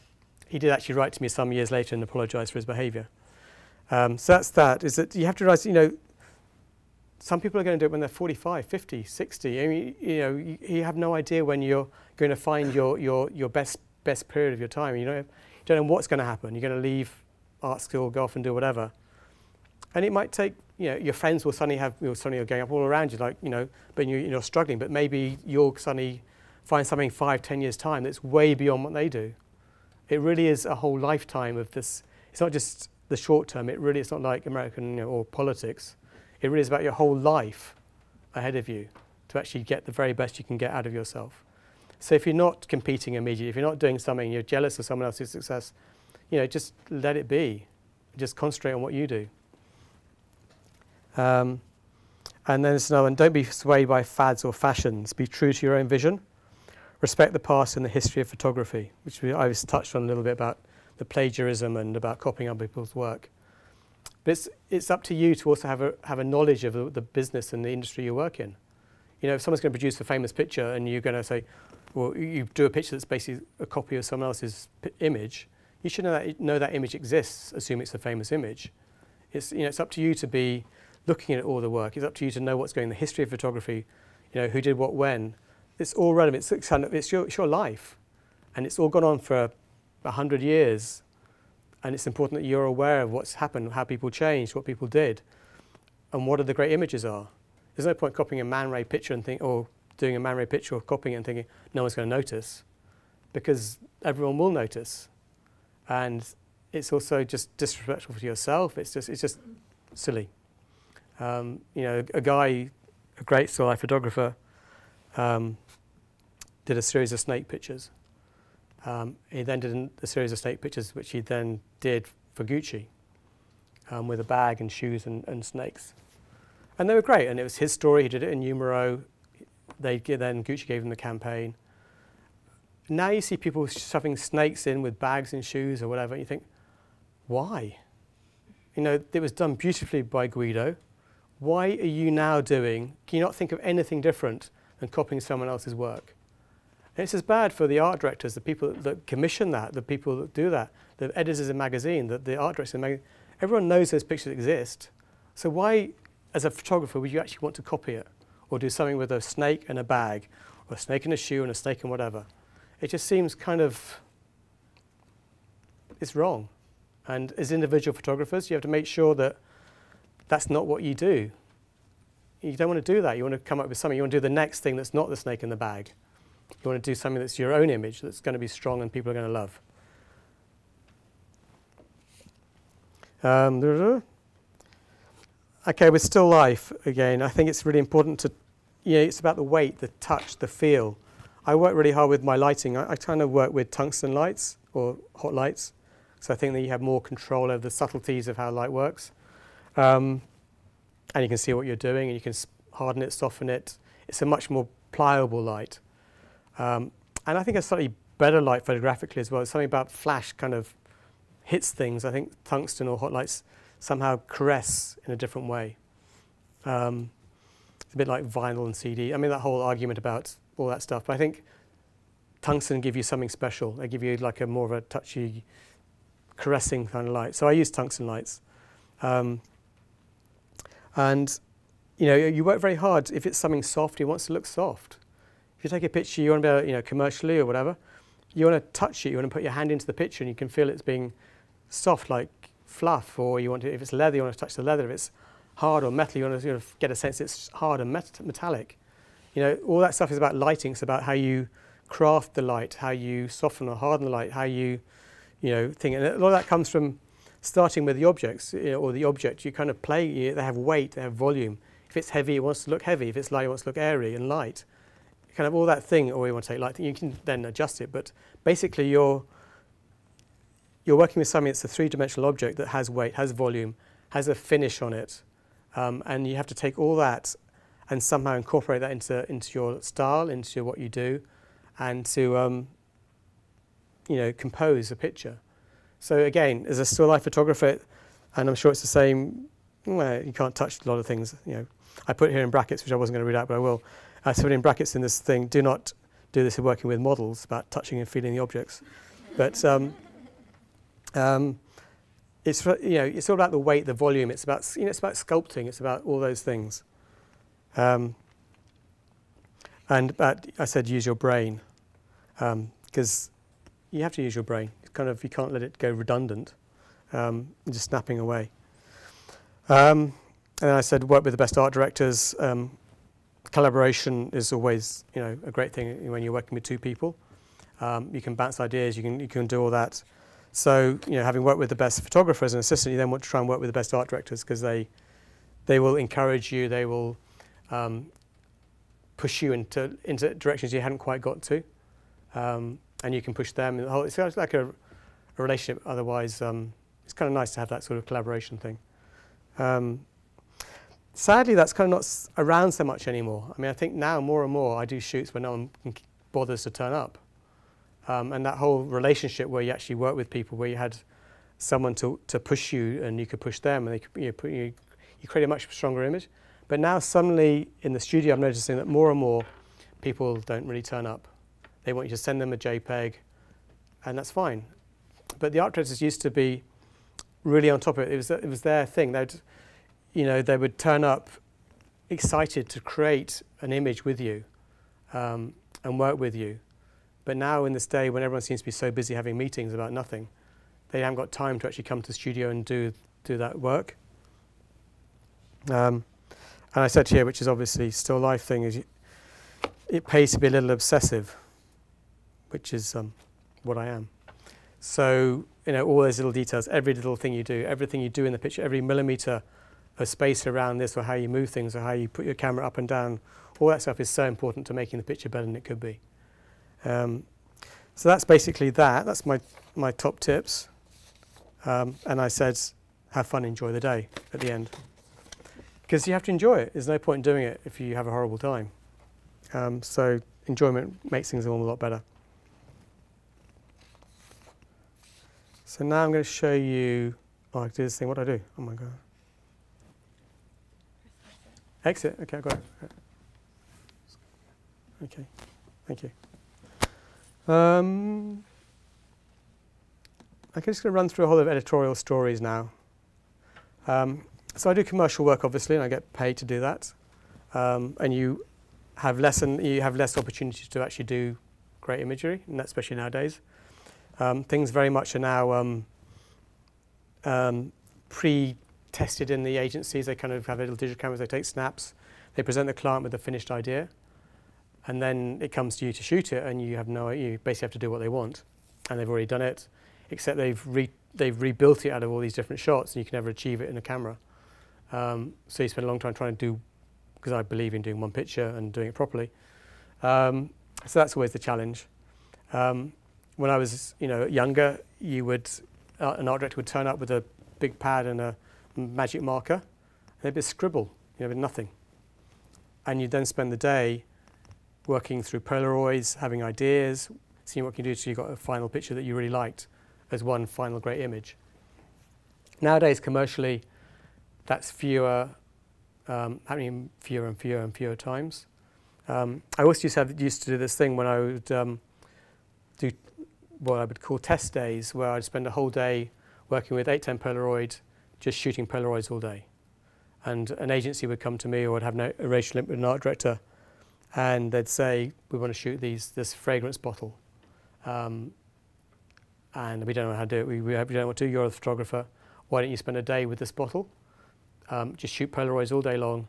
He did actually write to me some years later and apologise for his behaviour. So that's that, is that you have to realise, some people are going to do it when they're 45, 50, 60. I mean, you have no idea when you're going to find your best period of your time. You don't know what's going to happen. You're going to leave art school, go off and do whatever. And it might take, your friends will suddenly are going up all around you, like, but you're struggling. But maybe you'll suddenly find something 5, 10 years' time that's way beyond what they do. It really is a whole lifetime of this. It's not just the short term. It's not like American, or politics. It really is about your whole life ahead of you to actually get the very best you can get out of yourself. So if you're not competing immediately, if you're not doing something, you're jealous of someone else's success, just let it be. Just concentrate on what you do. And then there's another one, don't be swayed by fads or fashions. Be true to your own vision. Respect the past and the history of photography, which I was touched on a little bit about the plagiarism and about copying other people's work. But it's up to you to also have a knowledge of the business and the industry you work in. If someone's going to produce a famous picture and you're going to say, well, you do a picture that's basically a copy of someone else's image, you should know that image exists, assume it's a famous image. It's up to you to be looking at all the work. It's up to you to know what's going on in the history of photography, who did what when. It's all relevant. It's your life. And it's all gone on for 100 years. And it's important that you're aware of what's happened, how people changed, what people did, and what are the great images are. There's no point copying a Man Ray picture or doing a Man Ray picture or copying it and thinking no one's going to notice, because everyone will notice. And it's also just disrespectful to yourself. It's just silly. A great still life photographer, did a series of snake pictures. He then did a series of snake pictures which he then did for Gucci, with a bag and shoes and snakes. And they were great, and it was his story. He did it in numero. Then Gucci gave him the campaign. Now you see people shoving snakes in with bags and shoes or whatever, and you think, why? It was done beautifully by Guido. Why are you now can you not think of anything different than copying someone else's work? And it's as bad for the art directors, the people that commission that, the people that do that, the editors in magazine, the art directors in magazine. Everyone knows those pictures exist. So why, as a photographer, would you actually want to copy it or do something with a snake and a bag or a snake in a shoe and a snake in whatever? It just seems it's wrong. And as individual photographers, you have to make sure that that's not what you do. You don't want to do that. You want to come up with something. You want to do the next thing that's not the snake in the bag. You want to do something that's your own image, that's going to be strong and people are going to love. Okay, with still life, again, I think it's really important to, it's about the weight, the touch, the feel. I work really hard with my lighting. I kind of work with tungsten lights or hot lights. So I think that you have more control over the subtleties of how light works. And you can see what you're doing, and you can harden it, soften it. It's a much more pliable light. And I think a slightly better light photographically as well. It's something about flash kind of hits things. I think tungsten or hot lights somehow caress in a different way. It's a bit like vinyl and CD. I mean, that whole argument about all that stuff. But I think tungsten give you something special. They give you like a more of a touchy, caressing kind of light. So I use tungsten lights. And you work very hard. If it's something soft, it wants to look soft. If you take a picture, you want to be, commercially or whatever, you want to touch it. You want to put your hand into the picture, and you can feel it's being soft, like fluff. Or you want to, if it's leather, you want to touch the leather. If it's hard or metal, you want to get a sense it's hard and metallic. All that stuff is about lighting. It's about how you craft the light, how you soften or harden the light, how you, think. And a lot of that comes from starting with the objects, or the object. You kind of play. They have weight, they have volume. If it's heavy, it wants to look heavy. If it's light, it wants to look airy and light. Kind of all that thing, or you want to take light, you can then adjust it. But basically, you're working with something that's a three-dimensional object that has weight, has volume, has a finish on it, and you have to take all that and somehow incorporate that into your style, into what you do, and to compose a picture. So again, as a still life photographer, and I'm sure it's the same. Well, you can't touch a lot of things. I put here in brackets, which I wasn't going to read out, but I will. I put in brackets in this thing. Do not do this in working with models, about touching and feeling the objects. But it's it's all about the weight, the volume. It's about it's about sculpting. It's about all those things. And I said use your brain, because you have to use your brain. It's kind of, you can't let it go redundant, just snapping away. And then I said work with the best art directors. Collaboration is always, a great thing when you're working with two people. You can bounce ideas. You can do all that. So, you know, having worked with the best photographers and assistant, you then want to try and work with the best art directors because they will encourage you. They will push you into directions you hadn't quite got to, and you can push them. It's like a relationship. Otherwise, it's kind of nice to have that sort of collaboration thing. Sadly, that's kind of not around so much anymore. I mean, I think now more and more I do shoots where no one bothers to turn up. And that whole relationship where you actually work with people, where you had someone to push you and you could push them, and you create a much stronger image. But now suddenly in the studio, I'm noticing that more and more people don't really turn up. They want you to send them a JPEG, and that's fine. But the art directors used to be really on top of it. It was their thing. They would turn up excited to create an image with you and work with you. But now in this day when everyone seems to be so busy having meetings about nothing, they haven't got time to actually come to the studio and do that work. And I said here, which is obviously still life thing, is it pays to be a little obsessive, which is what I am. So, you know, all those little details, every little thing you do, everything you do in the picture, every millimeter of space around this, or how you move things, or how you put your camera up and down, all that stuff is so important to making the picture better than it could be. So that's basically that. That's my top tips. And I said, have fun, enjoy the day at the end. Because you have to enjoy it. There's no point in doing it if you have a horrible time. So enjoyment makes things a lot better. So now I'm going to show you, I do this thing, what do I do? Oh my God. Exit, okay, I got it. Okay, thank you. I'm just going to run through a whole lot of editorial stories now. So I do commercial work, obviously, and I get paid to do that. And you have less opportunity to actually do great imagery, and that's especially nowadays. Things very much are now pre-tested in the agencies. They kind of have little digital cameras, they take snaps, they present the client with a finished idea, and then it comes to you to shoot it, and you basically have to do what they want. And they've already done it, except they've rebuilt it out of all these different shots, and you can never achieve it in a camera. So you spend a long time trying to do, because I believe in doing one picture and doing it properly. So that's always the challenge. When I was younger, an art director would turn up with a big pad and a magic marker, and they'd be a scribble, with nothing. And you'd then spend the day working through Polaroids, having ideas, seeing what you can do till you got a final picture that you really liked as one final great image. Nowadays, commercially, that's happening fewer and fewer and fewer times. I also used to do this thing when I would do what I would call test days, where I'd spend a whole day working with 810 Polaroid, just shooting Polaroids all day. And an agency would come to me, or I'd have a relationship with an art director, and they'd say, we want to shoot this fragrance bottle. And we don't know how to do it. We don't know what to do. You're the photographer. Why don't you spend a day with this bottle? Just shoot Polaroids all day long,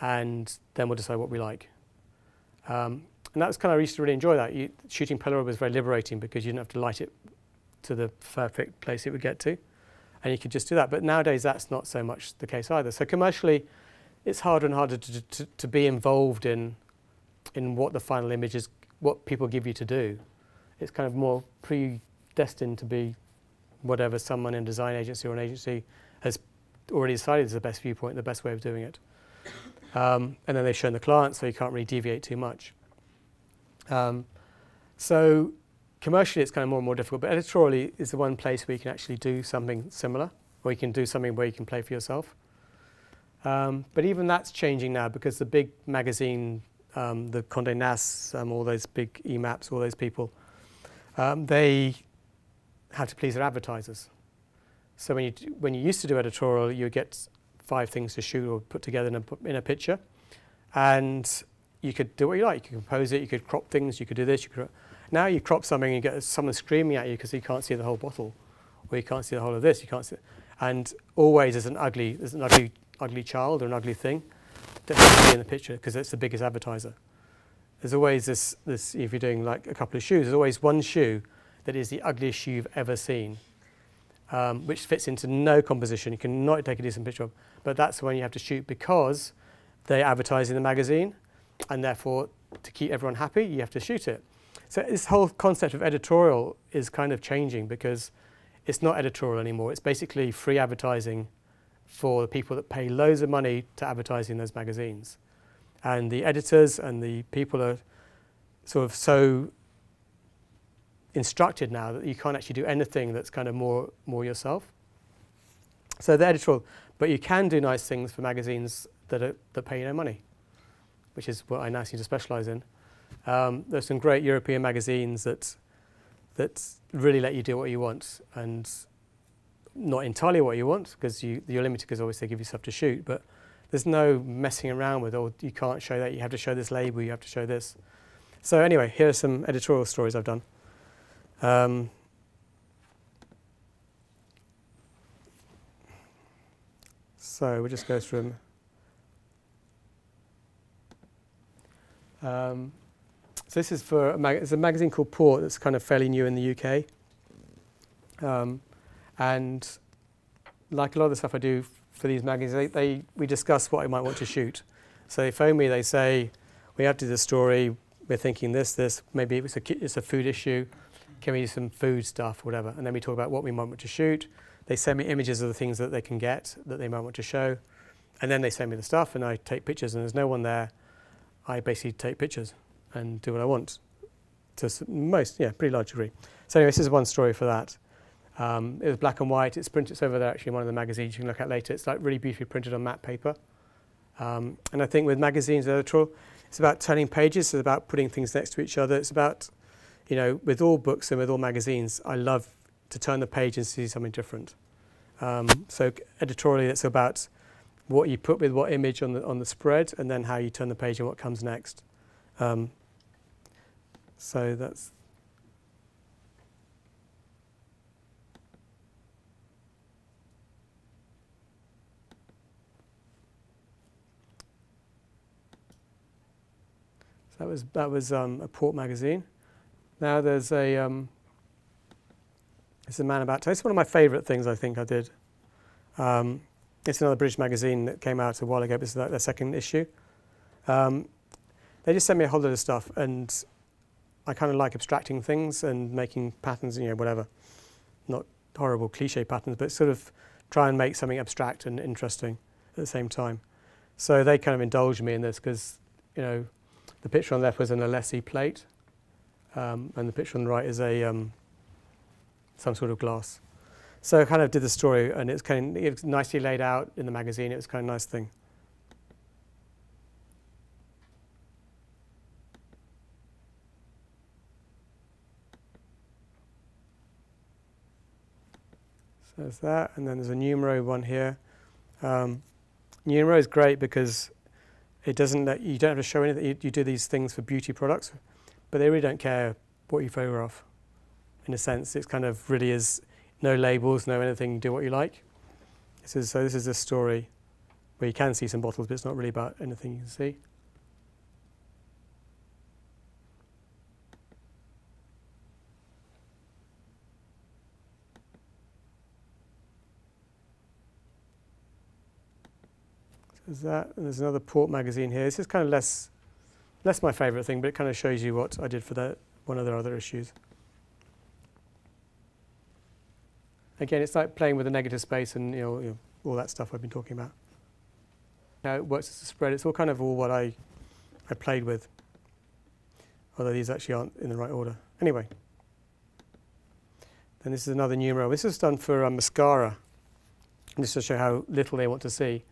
and then we'll decide what we like. And that was I used to really enjoy that. Shooting Polaroid was very liberating because you didn't have to light it to the perfect place it would get to, and you could just do that. But nowadays, that's not so much the case either. So commercially, it's harder and harder to be involved in what the final image is, what people give you to do. It's kind of more predestined to be whatever someone in a design agency or an agency has already decided is the best viewpoint, the best way of doing it. And then they've shown the client, so you can't really deviate too much. So commercially, it's kind of more and more difficult, but editorially is the one place where you can actually do something similar, or you can do something where you can play for yourself. But even that's changing now, because the big magazine, the Condé Nast, all those big EMAPs, all those people, they have to please their advertisers. So when you used to do editorial, you would get 5 things to shoot or put together in a picture, and you could do what you like. You could compose it, you could crop things, you could do this. Now you crop something and you get someone screaming at you because you can't see the whole bottle, or you can't see the whole of this. You can't see, and always there's an ugly child or an ugly thing that has to be in the picture because it's the biggest advertiser. there's always this, if you're doing like a couple of shoes, there's always one shoe that is the ugliest shoe you've ever seen, which fits into no composition. You cannot take a decent picture of. But that's when you have to shoot because they advertise in the magazine, and therefore to keep everyone happy, you have to shoot it. So this whole concept of editorial is kind of changing because it's not editorial anymore. It's basically free advertising for the people that pay loads of money to advertise in those magazines. And the editors and the people are sort of so instructed now that you can't actually do anything that's kind of more yourself. So the editorial, but you can do nice things for magazines that pay you no money, which is what I now seem to specialise in. There's some great European magazines that really let you do what you want, and not entirely what you want, because you're limited because always they give you stuff to shoot, but there's no messing around with, oh, you can't show that, you have to show this label, you have to show this. So anyway, here are some editorial stories I've done. So we'll just go through them. So this is for it's a magazine called Port that's kind of fairly new in the UK. And like a lot of the stuff I do for these magazines, we discuss what I might want to shoot. So they phone me, they say, we have to do this story, we're thinking this, maybe it's a food issue, can we do some food stuff, whatever. And then we talk about what we might want to shoot. They send me images of the things that they can get, that they might want to show. And then they send me the stuff and I take pictures, and there's no one there. I basically take pictures and do what I want to pretty large degree. So anyway, this is one story for that. It was black and white. It's printed. It's over there actually in one of the magazines you can look at later. It's like really beautifully printed on matte paper. And I think with magazines, editorial, it's about turning pages. It's about putting things next to each other. It's about, with all books and with all magazines, I love to turn the page and see something different. So editorially, it's about what you put with what image on the spread, and then how you turn the page and what comes next. So that's. That was a Port magazine. Now there's it's a Man About Town. It's one of my favourite things I think I did. It's another British magazine that came out a while ago. This is like their second issue. They just sent me a whole lot of stuff, and I kind of like abstracting things and making patterns, whatever. Not horrible cliche patterns, but sort of try and make something abstract and interesting at the same time. So they kind of indulged me in this because, the picture on the left was an Alessi plate, and the picture on the right is some sort of glass. So I kind of did the story, and it was nicely laid out in the magazine. It was kind of a nice thing. So there's that, and then there's a numero one here. Numero is great because it doesn't you don't have to show anything. You do these things for beauty products, but they really don't care what you photograph. In a sense, it's kind of really is no labels, no anything. Do what you like. This is a story where you can see some bottles, but it's not really about anything you can see. There's that, and there's another Port magazine here. This is kind of less my favourite thing, but it kind of shows you what I did for one of their other issues. Again, it's like playing with the negative space and all that stuff I've been talking about. How it works as a spread. It's all kind of what I played with, although these actually aren't in the right order. Anyway, then this is another numero. This is done for mascara, just to show how little they want to see.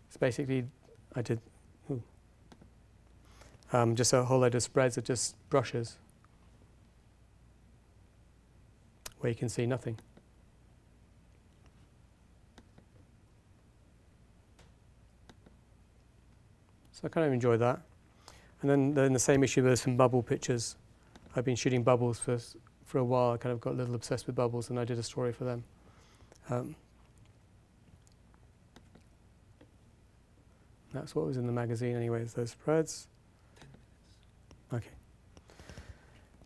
It's basically, I did just a whole load of spreads of just brushes where you can see nothing. So I kind of enjoyed that. And then in the same issue, there's some bubble pictures. I've been shooting bubbles for a while. I kind of got a little obsessed with bubbles, and I did a story for them. That's what was in the magazine anyways, those spreads.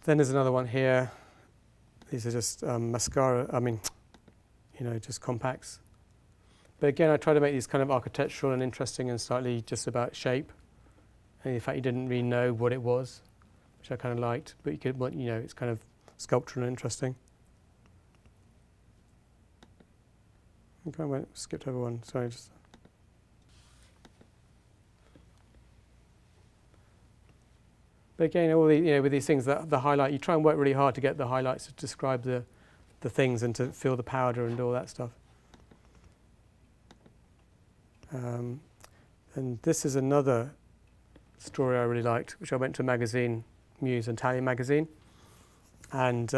Then there's another one here. These are just mascara, just compacts. But again, I try to make these kind of architectural and interesting and slightly just about shape. And in fact, you didn't really know what it was, which I kind of liked. But you could, it's kind of sculptural and interesting. I kind of skipped over one. Sorry. But again, all the, with these things, the highlight, you try and work really hard to get the highlights to describe the things and to feel the powder and all that stuff. And this is another story I really liked, which I went to a magazine, Muse, an Italian magazine, and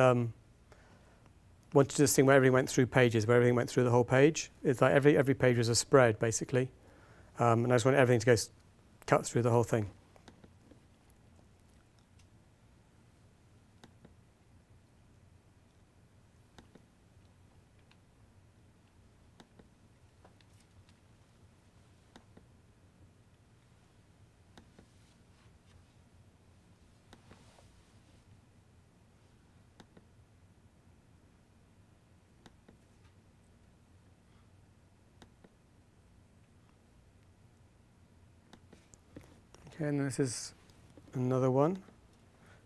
wanted this thing where everything went through pages, where everything went through the whole page. It's like every page was a spread, basically, and I just wanted everything to go cut through the whole thing. Okay, and this is another one.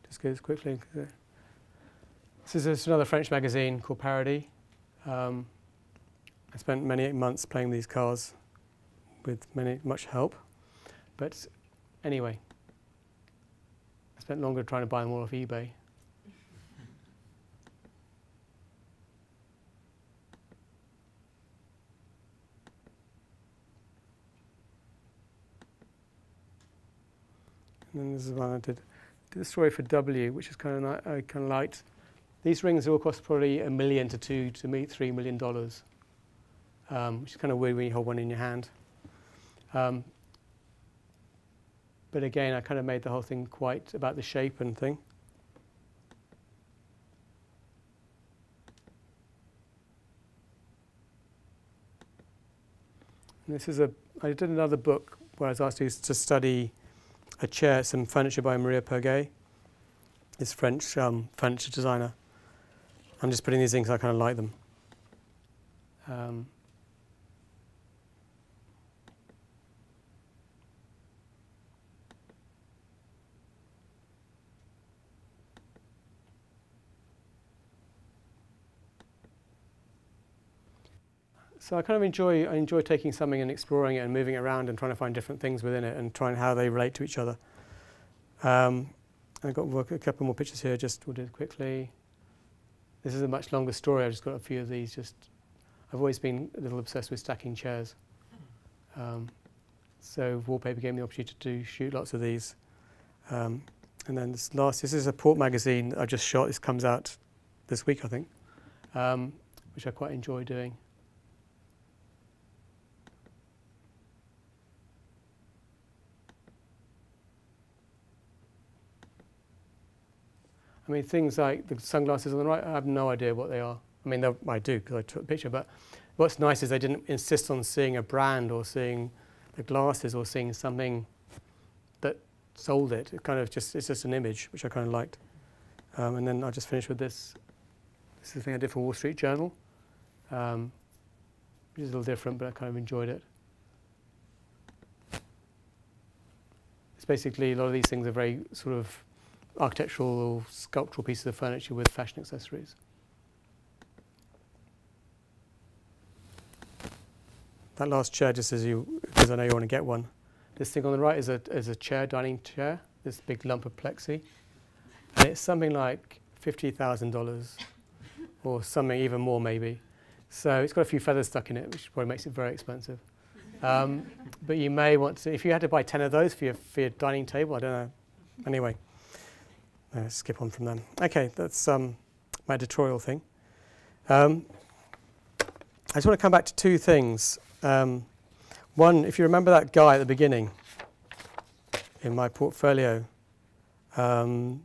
Just goes quickly. This is another French magazine called Parody. I spent many months playing these cars with much help. But anyway, I spent longer trying to buy them all off eBay. And then this is one I did a story for W, which is kind of I kind of liked. These rings all cost probably $1 million to $3 million, which is kind of weird when you hold one in your hand. But again, I kind of made the whole thing quite about the shape and thing. And this is I did another book where I was asked to study a chair, some furniture by Maria Piguet, this French furniture designer. I'm just putting these in because I kind of like them. So I kind of enjoy taking something and exploring it and moving it around and trying to find different things within it and trying how they relate to each other. I've got a couple more pictures here, we'll do it quickly. This is a much longer story. I've just got a few of these. I've always been a little obsessed with stacking chairs. So Wallpaper gave me the opportunity to shoot lots of these. And then this is a Port magazine I just shot. This comes out this week, I think, which I quite enjoy doing. I mean, things like the sunglasses on the right, I have no idea what they are. I mean, I do because I took a picture, but what's nice is they didn't insist on seeing a brand or seeing the glasses or seeing something that sold it. It's just an image, which I kind of liked. And then I'll just finish with this. This is the thing I did for Wall Street Journal, which is a little different, but I kind of enjoyed it. It's basically, a lot of these things are very sort of architectural or sculptural pieces of furniture with fashion accessories. That last chair, just because I know you want to get one. This thing on the right is a chair, dining chair, this big lump of plexi. And it's something like $50,000 or something even more maybe. So it's got a few feathers stuck in it, which probably makes it very expensive. But you may want to, if you had to buy 10 of those for your dining table, I don't know. Anyway. Skip on from them. Okay, that's my editorial thing. I just want to come back to two things. One, if you remember that guy at the beginning in my portfolio, we'll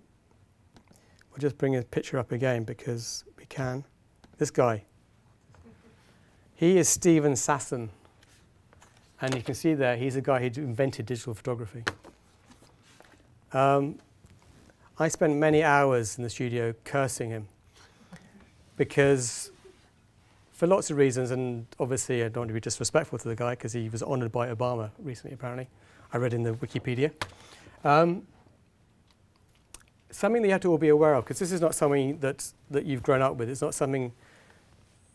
just bring his picture up again because we can. This guy. He is Steven Sasson. And you can see there, he's a guy who invented digital photography. I spent many hours in the studio cursing him because, for lots of reasons, and obviously I don't want to be disrespectful to the guy because he was honoured by Obama recently, apparently. I read in the Wikipedia. Something that you have to all be aware of, because this is not something that you've grown up with. It's not something,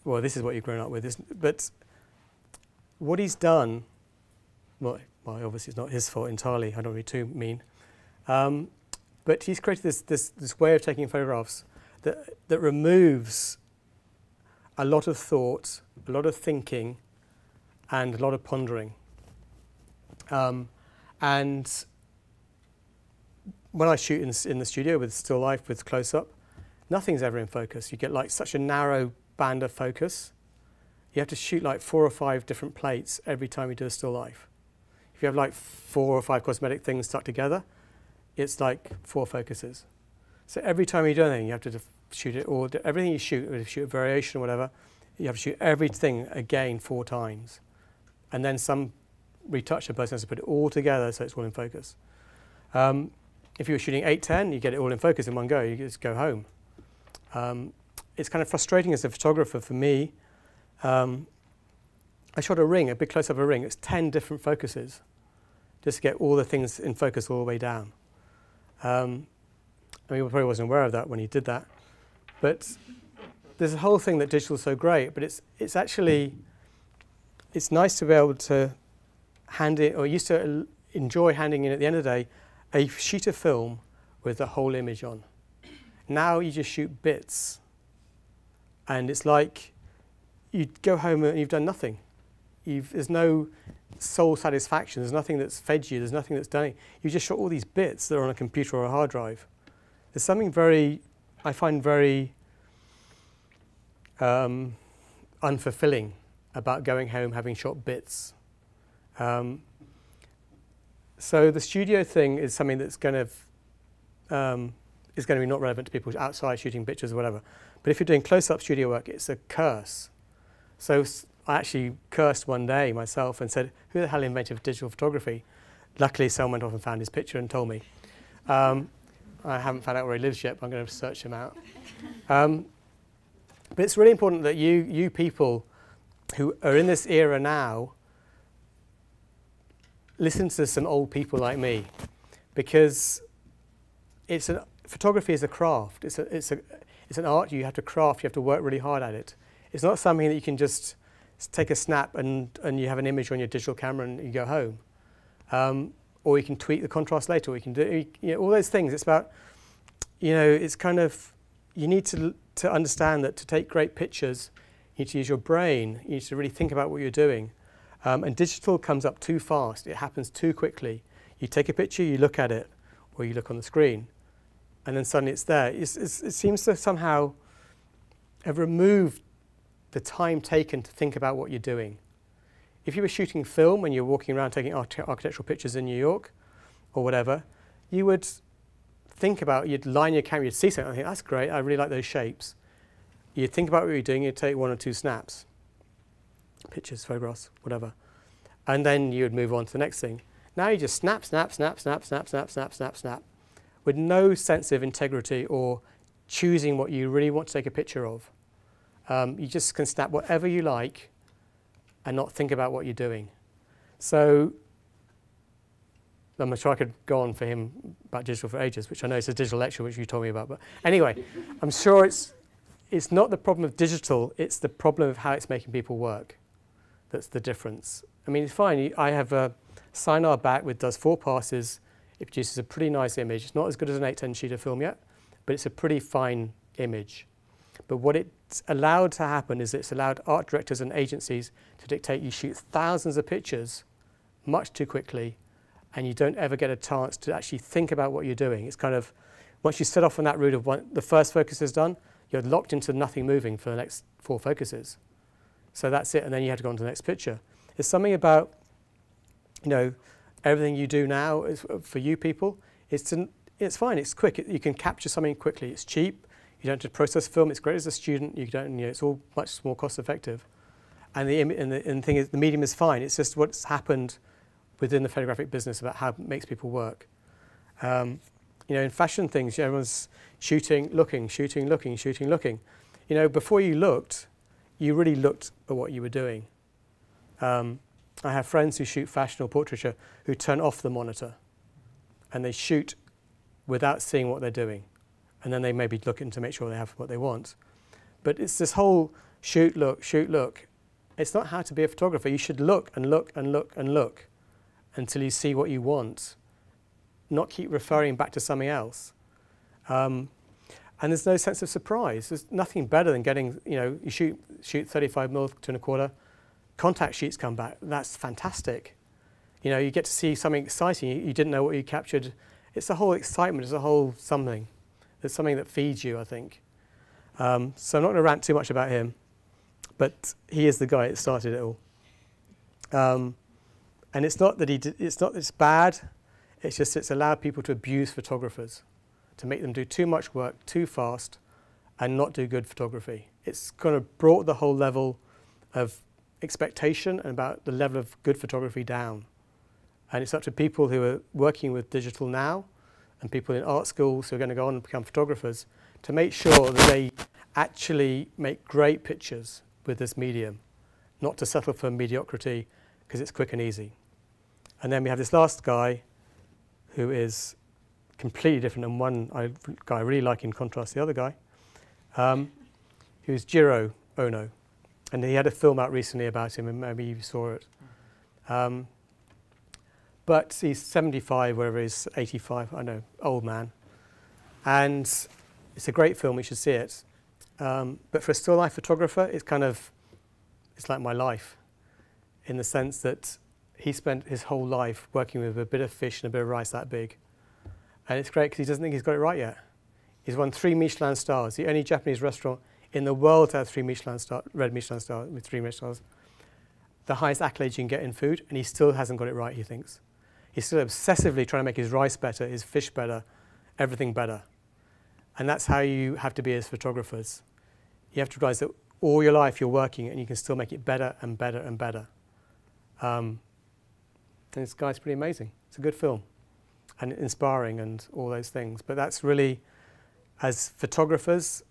well, this is what you've grown up with. But what he's done, well, obviously it's not his fault entirely. I don't want to be too mean. But he's created this way of taking photographs that removes a lot of thought, a lot of thinking, and a lot of pondering. And when I shoot in the studio with still life, with close-up, nothing's ever in focus. You get like such a narrow band of focus. You have to shoot like 4 or 5 different plates every time you do a still life. If you have like 4 or 5 cosmetic things stuck together, it's like 4 focuses. So every time you do anything, you have to shoot it, or everything you shoot, if you shoot a variation or whatever, you have to shoot everything again 4 times. And then some retoucher person has to put it all together so it's all in focus. If you were shooting 8:10, you get it all in focus in one go, you just go home. It's kind of frustrating as a photographer for me. I shot a ring, a big close-up of a ring. It's 10 different focuses just to get all the things in focus all the way down. I mean, he probably wasn't aware of that when he did that. But there's a whole thing that digital is so great, but it's actually, it's nice to be able to hand it, or used to enjoy handing in at the end of the day, a sheet of film with the whole image on. Now you just shoot bits. And it's like you go home and you've done nothing. There's no soul satisfaction. There's nothing that's fed you. There's nothing that's done it. You just shot all these bits that are on a computer or a hard drive. There's something I find very unfulfilling about going home having shot bits. So the studio thing is something that's going to be not relevant to people outside shooting pictures or whatever. But if you're doing close-up studio work, it's a curse. So I actually cursed one day myself and said, who the hell invented digital photography? Luckily, someone went off and found his picture and told me. I haven't found out where he lives yet, but I'm going to search him out. But it's really important that you people who are in this era now listen to some old people like me, because photography is a craft. It's an art you have to craft. You have to work really hard at it. It's not something that you can just take a snap and you have an image on your digital camera and you go home. Or you can tweak the contrast later, or you can do all those things. It's about, it's kind of, you need to understand that to take great pictures, you need to use your brain. You need to really think about what you're doing. And digital comes up too fast. It happens too quickly. You take a picture, you look at it, or you look on the screen, and then suddenly it's there. It seems to somehow have removed the time taken to think about what you're doing. If you were shooting film and you're walking around taking architectural pictures in New York or whatever, you would think about, you'd line your camera, you'd see something, I think, that's great, I really like those shapes. You'd think about what you're doing, you'd take 1 or 2 snaps. Pictures, photographs, whatever. And then you would move on to the next thing. Now you just snap, snap, snap, snap, snap, snap, snap, snap, snap, with no sense of integrity or choosing what you really want to take a picture of. You just can snap whatever you like and not think about what you're doing. So I'm sure I could go on for him about digital for ages, which I know is a digital lecture, which you told me about. But anyway, I'm sure it's not the problem of digital, it's the problem of how it's making people work. That's the difference. I mean, it's fine. I have a Sinar back which does 4 passes. It produces a pretty nice image. It's not as good as an 810 sheet of film yet, but it's a pretty fine image. But what it's allowed to happen is it's allowed art directors and agencies to dictate you shoot thousands of pictures much too quickly, and you don't ever get a chance to actually think about what you're doing. It's kind of, once you set off on that route of the first focus is done, you're locked into nothing moving for the next 4 focuses. So that's it, and then you have to go on to the next picture. There's something about, everything you do now is for you people. It's fine. It's quick. You can capture something quickly. It's cheap. You don't have to process film. It's great as a student. You don't. It's all much more cost effective. And the thing is, the medium is fine. It's just what's happened within the photographic business about how it makes people work. You know, in fashion things, everyone's shooting, looking, shooting, looking, shooting, looking. You know, before you looked, you really looked at what you were doing. I have friends who shoot fashion or portraiture who turn off the monitor and they shoot without seeing what they're doing. And then they maybe look in to make sure they have what they want. But it's this whole shoot, look, shoot, look. It's not how to be a photographer. You should look and look and look and look until you see what you want, not keep referring back to something else. And there's no sense of surprise. There's nothing better than getting, you know, you shoot 35mm 2¼ contact sheets come back. That's fantastic. You know, you get to see something exciting. You didn't know what you captured. It's a whole excitement. It's a whole something. It's something that feeds you, I think. So I'm not going to rant too much about him, but he is the guy that started it all. And it's not that it's not that it's bad. It's just it's allowed people to abuse photographers, to make them do too much work too fast and not do good photography. It's kind of brought the whole level of expectation and about the level of good photography down. And it's up to people who are working with digital now and people in art schools who are going to go on and become photographers to make sure that they actually make great pictures with this medium, not to settle for mediocrity because it's quick and easy. And then we have this last guy who is completely different, and one guy I really like in contrast to the other guy, who's Jiro Ono. And he had a film out recently about him, and maybe you saw it. But he's 75, wherever he's 85, I know, old man. And it's a great film, you should see it. But for a still life photographer, it's like my life, in the sense that he spent his whole life working with a bit of fish and a bit of rice that big. And it's great because he doesn't think he's got it right yet. He's won 3 Michelin stars, the only Japanese restaurant in the world to have 3 red Michelin stars with 3 Michelin stars. The highest accolades you can get in food, and he still hasn't got it right, he thinks. He's still obsessively trying to make his rice better, his fish better, everything better. And that's how you have to be as photographers. You have to realize that all your life you're working and you can still make it better and better and better. And this guy's pretty amazing. It's a good film and inspiring and all those things. But that's really, as photographers,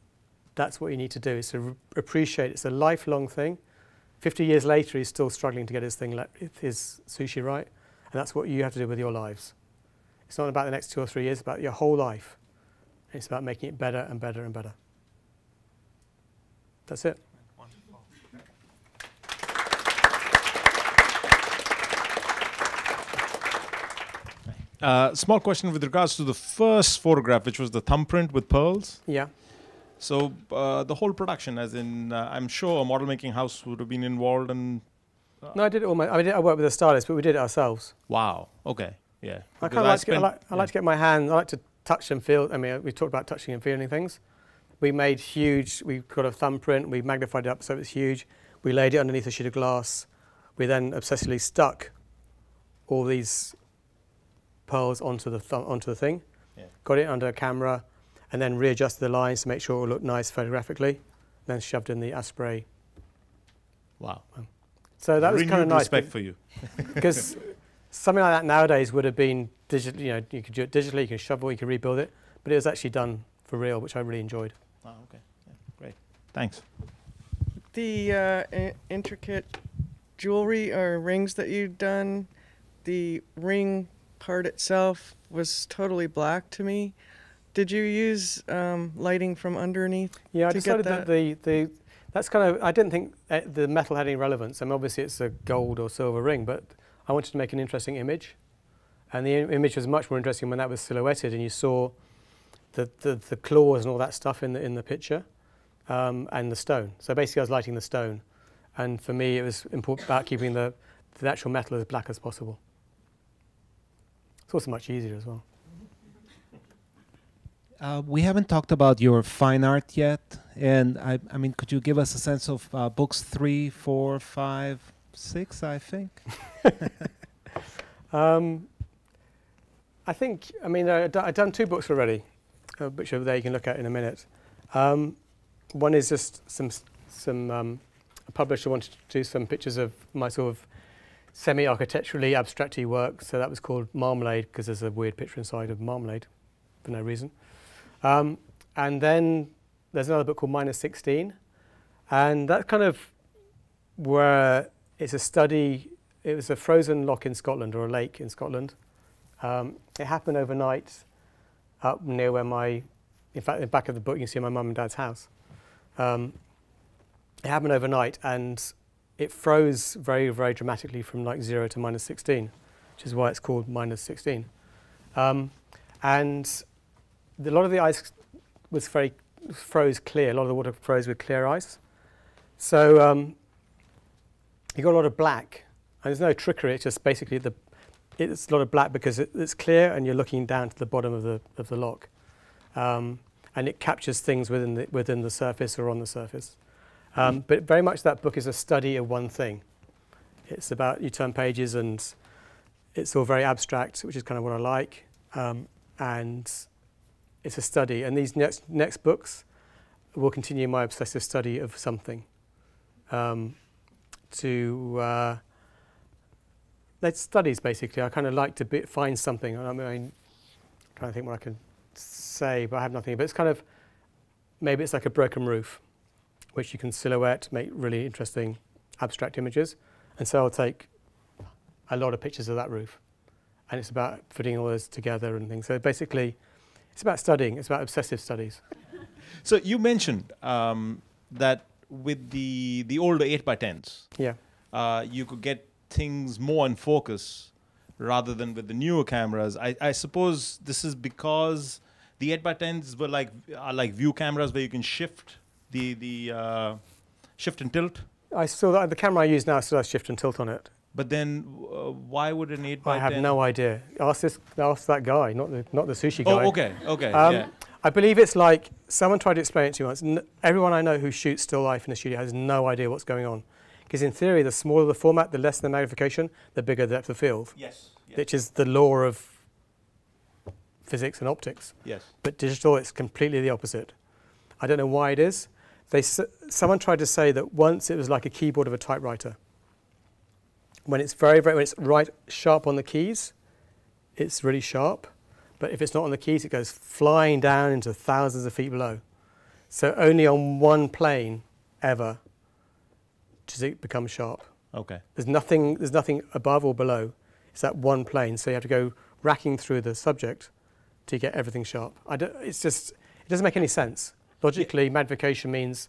that's what you need to do, is to appreciate it's a lifelong thing. 50 years later, he's still struggling to get his sushi right. And that's what you have to do with your lives. It's not about the next 2 or 3 years, it's about your whole life. It's about making it better and better and better. That's it. Small question with regards to the first photograph, which was the thumbprint with pearls. Yeah. So the whole production, as in, I'm sure a model making house would have been involved in. No, I did it all. I worked with a stylist, but we did it ourselves. Wow. Okay. Yeah. I kind of like to get my hands. I like to touch and feel. I mean, we talked about touching and feeling things. We made huge. We got a thumbprint. We magnified it up so it was huge. We laid it underneath a sheet of glass. We then obsessively stuck all these pearls onto the thing. Yeah. Got it under a camera, and then readjusted the lines to make sure it looked nice photographically. Then shoved in the Asprey. Wow. So that was kind of nice. Respect for you. Because something like that nowadays would have been digital. You know, you could do it digitally, you can shovel, you can rebuild it, but it was actually done for real, which I really enjoyed. Oh, okay. Yeah, great. Thanks. The intricate jewelry or rings that you've done, the ring part itself was totally black to me. Did you use lighting from underneath? Yeah, I to decided get that? that that's kind of, I didn't think the metal had any relevance. I mean, obviously it's a gold or silver ring, but I wanted to make an interesting image. And the image was much more interesting when that was silhouetted and you saw the claws and all that stuff in the picture, and the stone. So basically I was lighting the stone. And for me, it was important about keeping the actual metal as black as possible. It's also much easier as well. We haven't talked about your fine art yet, and I mean, could you give us a sense of books 3, 4, 5, 6, I think? I think, I mean, I've done 2 books already, which are there you can look at in a minute. One is just a publisher wanted to do some pictures of my sort of semi-architecturally abstract-y work, so that was called Marmalade, because there's a weird picture inside of marmalade. for no reason. And then there's another book called -16, and that's kind of where it's a study. It was a frozen loch in Scotland, or a lake in Scotland. It happened overnight up near where in fact, in the back of the book, you can see my mum and dad's house. It happened overnight, and it froze very, very dramatically from like 0 to -16, which is why it's called -16. And a lot of the ice froze clear. A lot of the water froze with clear ice. So you got a lot of black. And there's no trickery. It's just basically it's a lot of black because it's clear, and you're looking down to the bottom of the loch, and it captures things within the surface or on the surface. But very much that book is a study of one thing. It's about, you turn pages and it's all very abstract, which is kind of what I like, and it's a study. And these next books will continue my obsessive study of something. They're studies, basically. I kind of like to find something. I mean, I'm trying to think what I can say, but I have nothing. But it's kind of, maybe it's like a broken roof, which you can silhouette, make really interesting abstract images. And so I'll take a lot of pictures of that roof. And it's about putting all those together and things. So basically, it's about studying. It's about obsessive studies. So you mentioned that with the older 8x10s, you could get things more in focus rather than with the newer cameras. I suppose this is because the 8x10s are like view cameras where you can shift the shift and tilt. The camera I use now still has shift and tilt on it. But then, why would an 8x10? I have no idea. Ask that guy, not the sushi guy. Oh, okay. Yeah. I believe it's like someone tried to explain it to me once. Everyone I know who shoots still life in the studio has no idea what's going on, because in theory, the smaller the format, the less the magnification, the bigger the depth of field. Yes. Which is the law of physics and optics. Yes. But digital, it's completely the opposite. I don't know why it is. Someone tried to say that once it was like a keyboard of a typewriter. When it's when it's right sharp on the keys, it's really sharp. But if it's not on the keys, it goes flying down into thousands of feet below. So only on one plane ever does it become sharp. Okay. There's nothing above or below. It's that one plane. So you have to go racking through the subject to get everything sharp. it doesn't make any sense. Logically, magnification means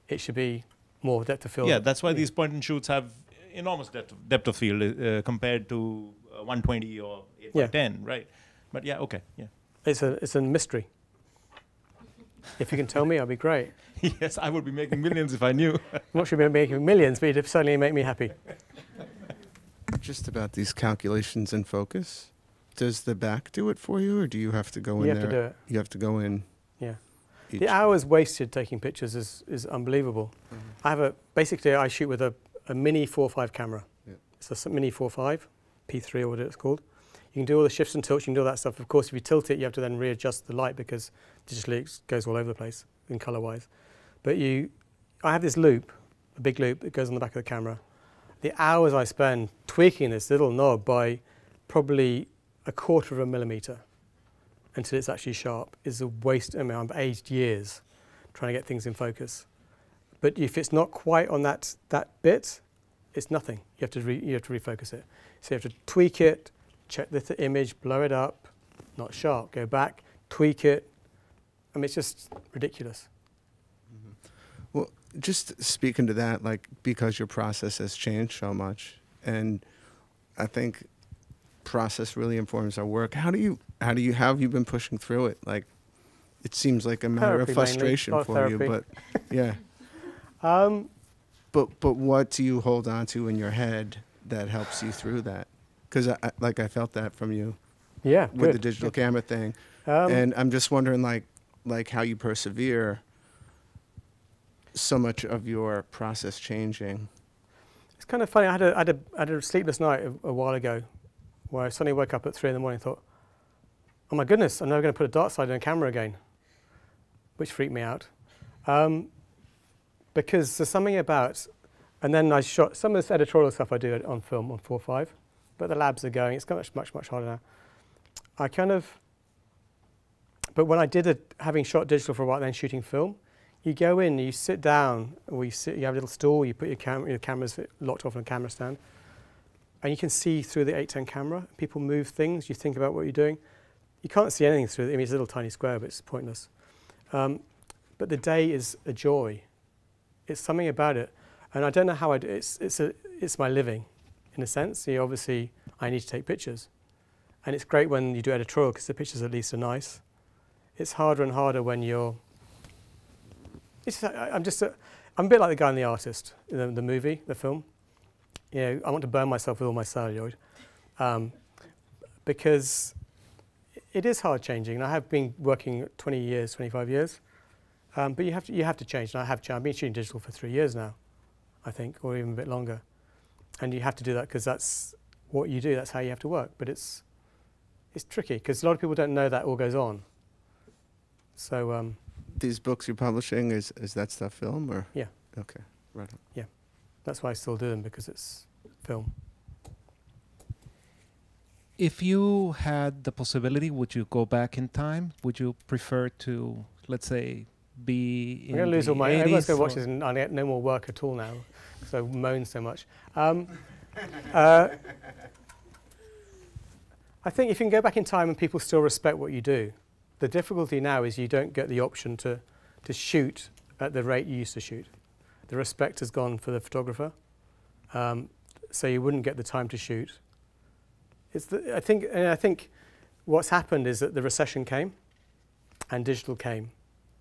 it should be more depth of field. Yeah, that's why these point and shoots have enormous depth of field compared to 120 or 8x10, right? But yeah, okay, yeah. It's a mystery. If you can tell me, I'll be great. Yes, I would be making millions if I knew. I'm not sure we'll be making millions, but it'd certainly make me happy. Just about these calculations in focus, does the back do it for you, or do you have to go in there? You have to do it. You have to go in. Yeah. The hours wasted taking pictures is unbelievable. Basically, I shoot with a mini 4.5 camera. Yeah. It's a mini 4.5, P3 or whatever it's called. You can do all the shifts and tilts, you can do all that stuff. Of course, if you tilt it, you have to then readjust the light because digitally it goes all over the place in color-wise. But I have this loop, a big loop that goes on the back of the camera. The hours I spend tweaking this little knob by probably 1/4 of a millimeter until it's actually sharp is a waste. I mean, I've aged years trying to get things in focus. But if it's not quite on that bit, it's nothing. You have to refocus it. So you have to tweak it, check the image, blow it up, not sharp, go back, tweak it. I mean, it's just ridiculous. Well, just speaking to that, like, because your process has changed so much, and I think process really informs our work. How have you been pushing through it? Like, it seems like a matter of frustration for you, but yeah. But what do you hold on to in your head that helps you through that? Because I felt that from you. Yeah, with the digital camera thing, and I'm just wondering, like how you persevere. So much of your process changing. It's kind of funny. I had a sleepless night a while ago, where I suddenly woke up at 3 in the morning and thought, "Oh my goodness, I'm never going to put a dark side in a camera again," which freaked me out. Because there's something about, and then I shot some of this editorial stuff I do on film on 4.5, but the labs are going. It's much harder now. I kind of But when I did it, having shot digital for a while, then shooting film, you go in, you sit down, or you have a little stool, you put your camera's locked off on a camera stand, and you can see through the 810 camera. People move things, you think about what you're doing. You can't see anything through it. I mean, it's a little tiny square, but it's pointless. But the day is a joy. It's something about it. And I don't know how I do it. It's my living, in a sense. Obviously, I need to take pictures. And it's great when you do editorial, because the pictures at least are nice. It's harder and harder when you're... I'm a bit like the guy in The Artist, the movie, the film. I want to burn myself with all my celluloid. Because it is hard changing. And I have been working 20 years, 25 years. But you have to change, and I have changed. I've been shooting digital for 3 years now, I think, or even a bit longer. And you have to do that because that's what you do. That's how you have to work. But it's tricky because a lot of people don't know that all goes on. So these books you're publishing, is that stuff film or? Yeah. Okay, right on. Yeah, that's why I still do them, because it's film. If you had the possibility, would you go back in time? Would you prefer to, let's say, be in I'm going to lose the all my... 80s Everyone's going to watch or- this and I get no more work at all now, because I moan so much. I think if you can go back in time and people still respect what you do, the difficulty now is you don't get the option to shoot at the rate you used to shoot. The respect has gone for the photographer, so you wouldn't get the time to shoot. I think what's happened is that the recession came and digital came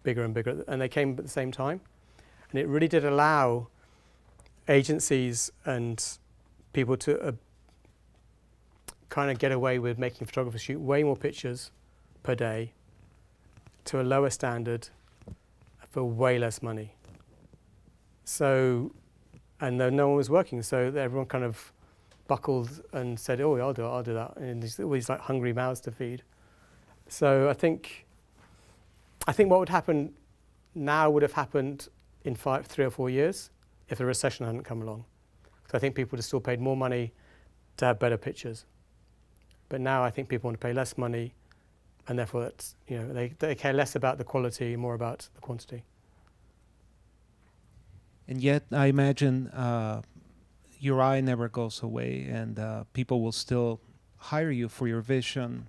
bigger and bigger, and they came at the same time. And it really did allow agencies and people to kind of get away with making photographers shoot way more pictures per day to a lower standard for way less money. So, and then no one was working, so everyone kind of buckled and said, oh, yeah, I'll do that. And there's all these like hungry mouths to feed. So I think what would happen now would have happened in 3 or 4 years if the recession hadn't come along. So I think people would have still paid more money to have better pictures. But now I think people want to pay less money, and therefore that's, they care less about the quality, more about the quantity. And yet, I imagine your eye never goes away, and people will still hire you for your vision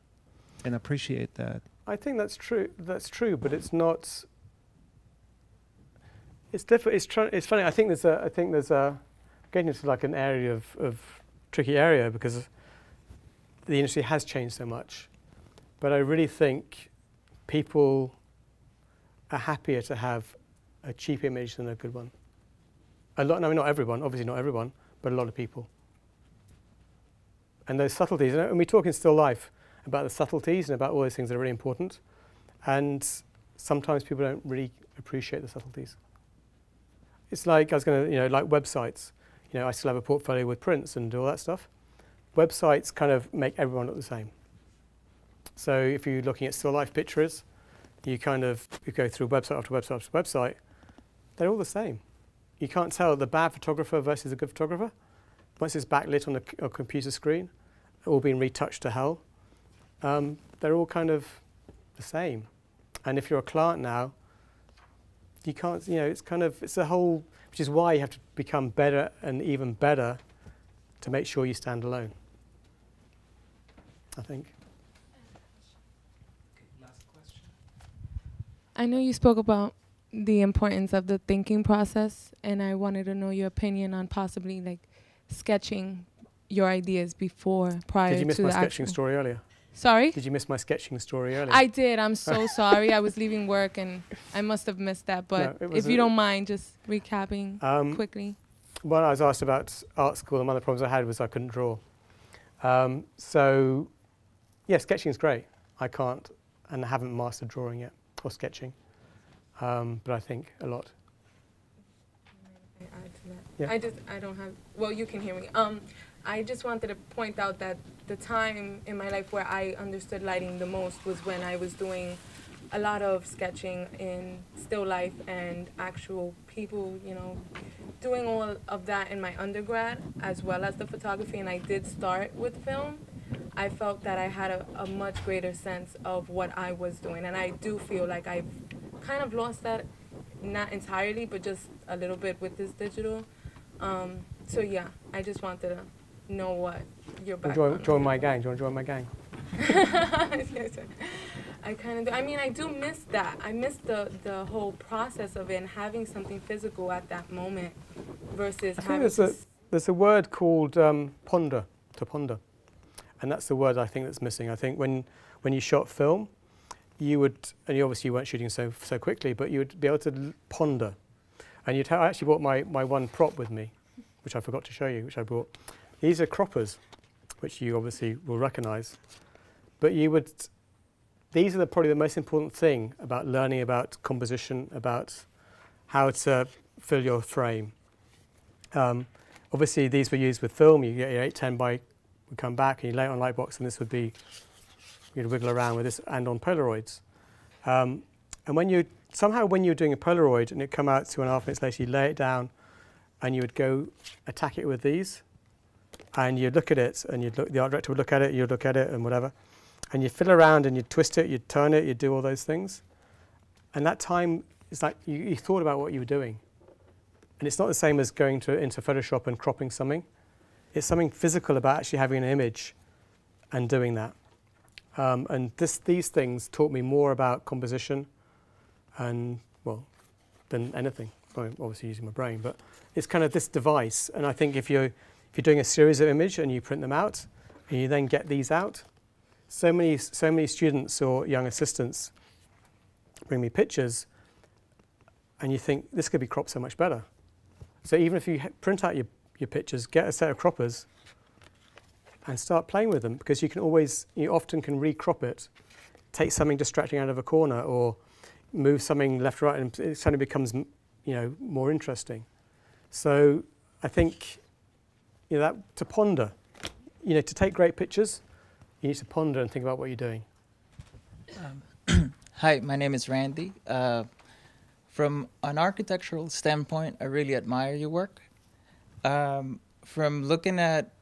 and appreciate that. I think that's true. That's true, but it's not. It's different. It's funny. I think there's a getting into like an area of tricky area because the industry has changed so much. But I really think people are happier to have a cheap image than a good one. I mean, not everyone, obviously not everyone, but a lot of people. And those subtleties, and we talk in still life about the subtleties and about all those things that are really important. And sometimes people don't really appreciate the subtleties. It's like, I was going to, like websites. I still have a portfolio with prints and all that stuff. Websites kind of make everyone look the same. So if you're looking at still life pictures, you go through website after website after website, they're all the same. You can't tell the bad photographer versus a good photographer. Once it's backlit on a computer screen, all being retouched to hell, they're all kind of the same. And if you're a client now, you can't, it's a whole, which is why you have to become better and even better to make sure you stand alone, I think. Last question. I know you spoke about the importance of the thinking process, and I wanted to know your opinion on possibly like sketching your ideas prior to the actual. Did you miss my sketching story earlier? Sorry? Did you miss my sketching story earlier? I did. I'm so sorry. I was leaving work and I must have missed that. But No, if you don't mind just recapping quickly. When I was asked about art school, and one of the problems I had was I couldn't draw. So, yeah, sketching is great. I can't, and I haven't mastered drawing yet, or sketching. But I think a lot. I add to that. Yeah. I don't have, well, you can hear me. I just wanted to point out that the time in my life where I understood lighting the most was when I was doing a lot of sketching in still life and actual people, doing all of that in my undergrad as well as the photography, and I did start with film. I felt that I had a much greater sense of what I was doing. And I do feel like I've kind of lost that, not entirely, but just a little bit with this digital. So yeah, I just wanted to know what your background join my gang. Do you want to join my gang? I kind of do. I mean, I do miss that. I miss the whole process of it and having something physical at that moment versus having there's a word called ponder, to ponder. And that's the word I think that's missing. I think when you shot film, you would, and you obviously weren't shooting so quickly, but you would be able to ponder. And I actually brought my one prop with me, which I forgot to show you, which I brought. These are croppers, which you obviously will recognize. But these are probably the most important thing about learning about composition, about how to fill your frame. Obviously, these were used with film. You get your 810 by, would come back and you lay it on Lightbox, and this would be, you'd wiggle around with this, and on Polaroids. And when you're doing a Polaroid and it come out 2.5 minutes later, you lay it down and you would go attack it with these, and you'd look at it, and the art director would look at it, you'd look at it, and whatever. And you'd fiddle around and you'd twist it, you'd turn it, you'd do all those things. And that time, it's like you thought about what you were doing. And it's not the same as going into Photoshop and cropping something. It's something physical about actually having an image and doing that. And these things taught me more about composition and, well, than anything. I'm obviously using my brain, but it's kind of this device. And I think if you're doing a series of images and you print them out, and you then get these out, so many students or young assistants bring me pictures, and you think this could be cropped so much better. So even if you print out your pictures, get a set of croppers and start playing with them, because you often can recrop it, take something distracting out of a corner, or move something left, right, and it suddenly becomes, more interesting. So I think, that to ponder, to take great pictures, you need to ponder and think about what you're doing. Hi, my name is Randy. From an architectural standpoint, I really admire your work. From looking at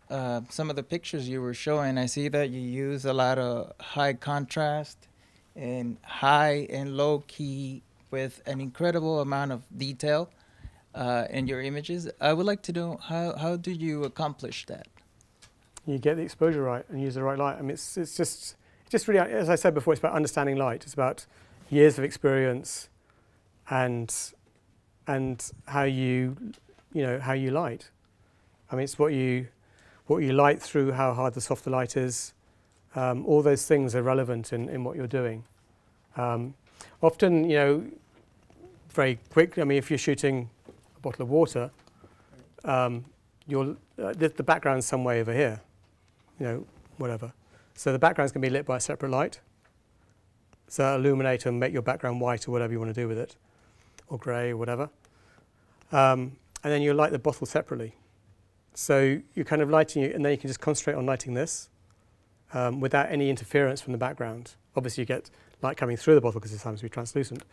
some of the pictures you were showing, I see that you use a lot of high contrast and high and low key with an incredible amount of detail in your images. I would like to know, how do you accomplish that? You get the exposure right and use the right light. I mean, it's just really, as I said before, it's about understanding light. It's about years of experience and how you light. I mean, it's what you light through, how hard the softer light is. All those things are relevant in what you're doing. Often, very quick. I mean, if you're shooting a bottle of water, the background's some way over here. Whatever. So the background's going to be lit by a separate light. So illuminate and make your background white or whatever you want to do with it, or grey or whatever. And then you light the bottle separately. So you're kind of lighting it, and then you can just concentrate on lighting this without any interference from the background. Obviously, you get light coming through the bottle because it's supposed to be translucent.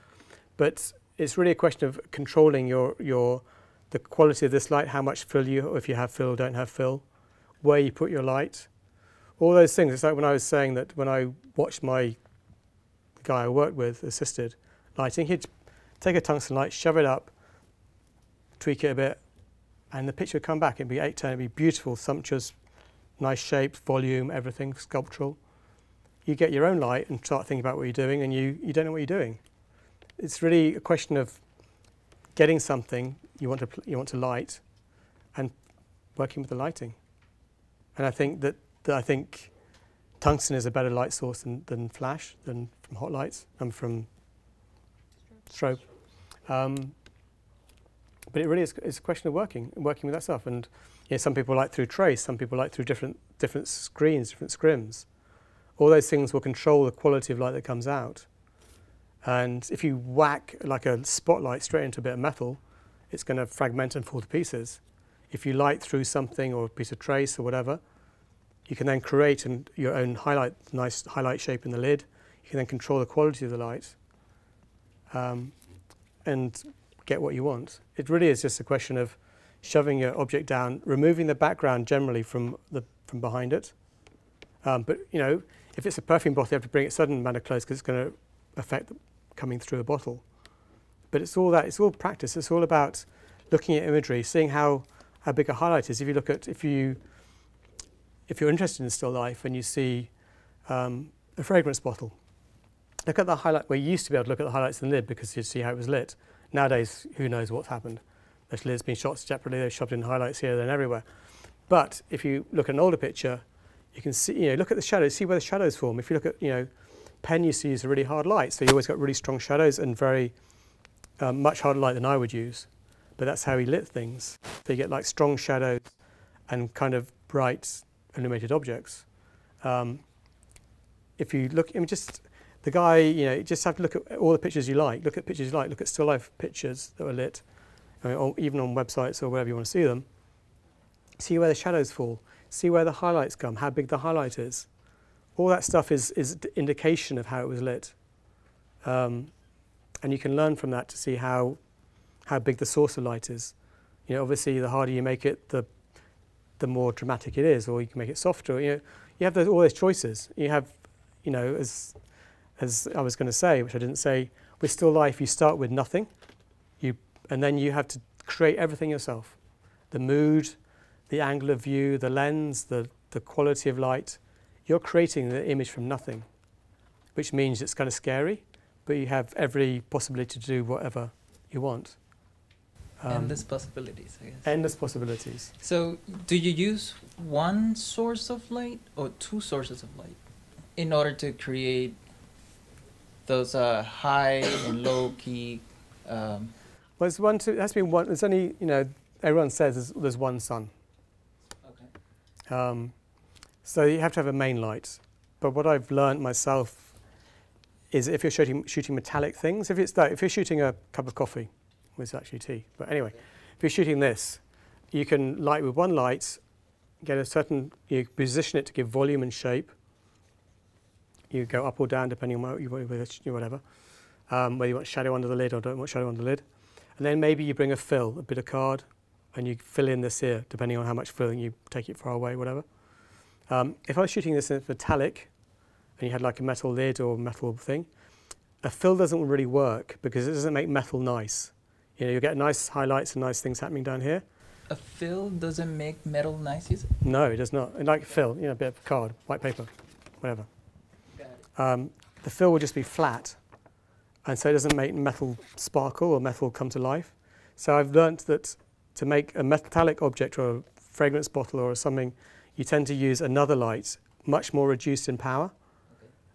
But it's really a question of controlling the quality of this light, how much fill if you have fill, don't have fill, where you put your light. All those things. It's like when I was saying that when I watched the guy I worked with assisted lighting, he'd take a tungsten light, shove it up, tweak it a bit, and the picture would come back. It'd be 810, it'd be beautiful, sumptuous, nice shape, volume, everything, sculptural. You get your own light and start thinking about what you're doing, and you don't know what you're doing. It's really a question of getting something you want to light and working with the lighting. And I think that I think tungsten is a better light source than flash, than from hot lights and from strobe. But it really is it's a question of working with that stuff. And some people light through trace, some people light through different screens, different scrims. All those things will control the quality of light that comes out. And if you whack like a spotlight straight into a bit of metal, it's going to fragment and fall to pieces. If you light through something or a piece of trace or whatever, you can then create your own nice highlight shape in the lid. You can then control the quality of the light and get what you want. It really is just a question of shoving your object down, removing the background generally from behind it, But you know, if it's a perfume bottle, you have to bring it a certain amount of close because it's going to affect coming through a bottle. But it's all that. It's all practice. It's all about looking at imagery, seeing how big a highlight is. If you look at if you're interested in still life and you see a fragrance bottle, look at the highlight. Where you used to be able to look at the highlights in the lid because you'd see how it was lit. Nowadays, who knows what's happened? Those lids been shot separately. They've shoved in highlights here, there, and everywhere. But if you look at an older picture, you can see. You know, look at the shadows. See where the shadows form. If you look at Pen used to use a really hard light, so you always got really strong shadows and very much harder light than I would use. But that's how he lit things. So you get like strong shadows and kind of bright illuminated objects. If you look, I mean, just the guy, you just have to look at all the pictures you like. Look at pictures you like. Look at still life pictures that were lit, or even on websites or wherever you want to see them. See where the shadows fall. See where the highlights come. How big the highlight is. All that stuff is indication of how it was lit. And you can learn from that to see how big the source of light is. Obviously, the harder you make it, the more dramatic it is, or you can make it softer. You have all those choices. You have, as I was going to say, which I didn't say, with still life, you start with nothing, and then you have to create everything yourself. The mood, the angle of view, the lens, the quality of light. You're creating the image from nothing, which means it's kind of scary, but you have every possibility to do whatever you want. Endless possibilities, I guess. Endless possibilities. So, do you use one source of light or two sources of light in order to create those high and low key? Well, it's one. It has to be one. There's only, everyone says there's one sun. Okay. So you have to have a main light. But what I've learned myself is if you're shooting metallic things, if you're shooting a cup of coffee, well, it's actually tea. But anyway, if you're shooting this, you can light with one light, you position it to give volume and shape. You go up or down depending on whatever. Whether you want shadow under the lid or don't want shadow under the lid. And then maybe you bring a fill, a bit of card, and you fill in this here, depending on how much filling you take it far away, whatever. If I was shooting this in metallic, and you had like a metal lid or metal thing, a fill doesn't really work because it doesn't make metal nice. You get nice highlights and nice things happening down here. A fill doesn't make metal nice, is it? No, it does not. Like fill, a bit of card, white paper, whatever. Got it. The fill will just be flat, and so it doesn't make metal sparkle or metal come to life. So I've learnt that to make a metallic object or a fragrance bottle or something, you tend to use another light, much more reduced in power,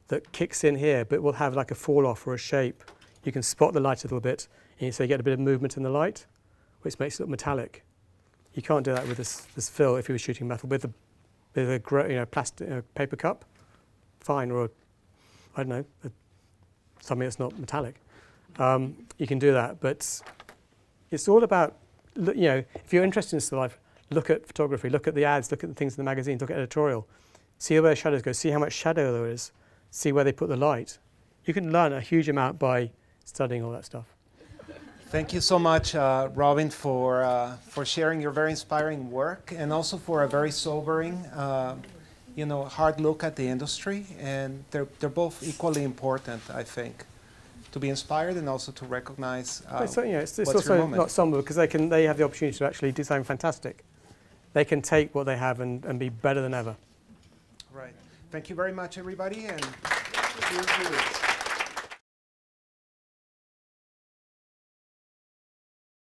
that kicks in here, but will have like a fall off or a shape. You can spot the light a little bit, and so you get a bit of movement in the light, which makes it look metallic. You can't do that with this fill if you were shooting metal with a plastic paper cup, fine, or something that's not metallic. You can do that, but it's all about if you're interested in still life, look at photography, look at the ads, look at the things in the magazines, look at editorial, see where shadows go, see how much shadow there is, see where they put the light. You can learn a huge amount by studying all that stuff. Thank you so much, Robin, for sharing your very inspiring work and also for a very sobering, hard look at the industry. And they're both equally important, I think, to be inspired and also to recognize it's what's also your moment. not somber because they have the opportunity to actually do something fantastic. They can take what they have and be better than ever. Right. Thank you very much, everybody, and cheers to this.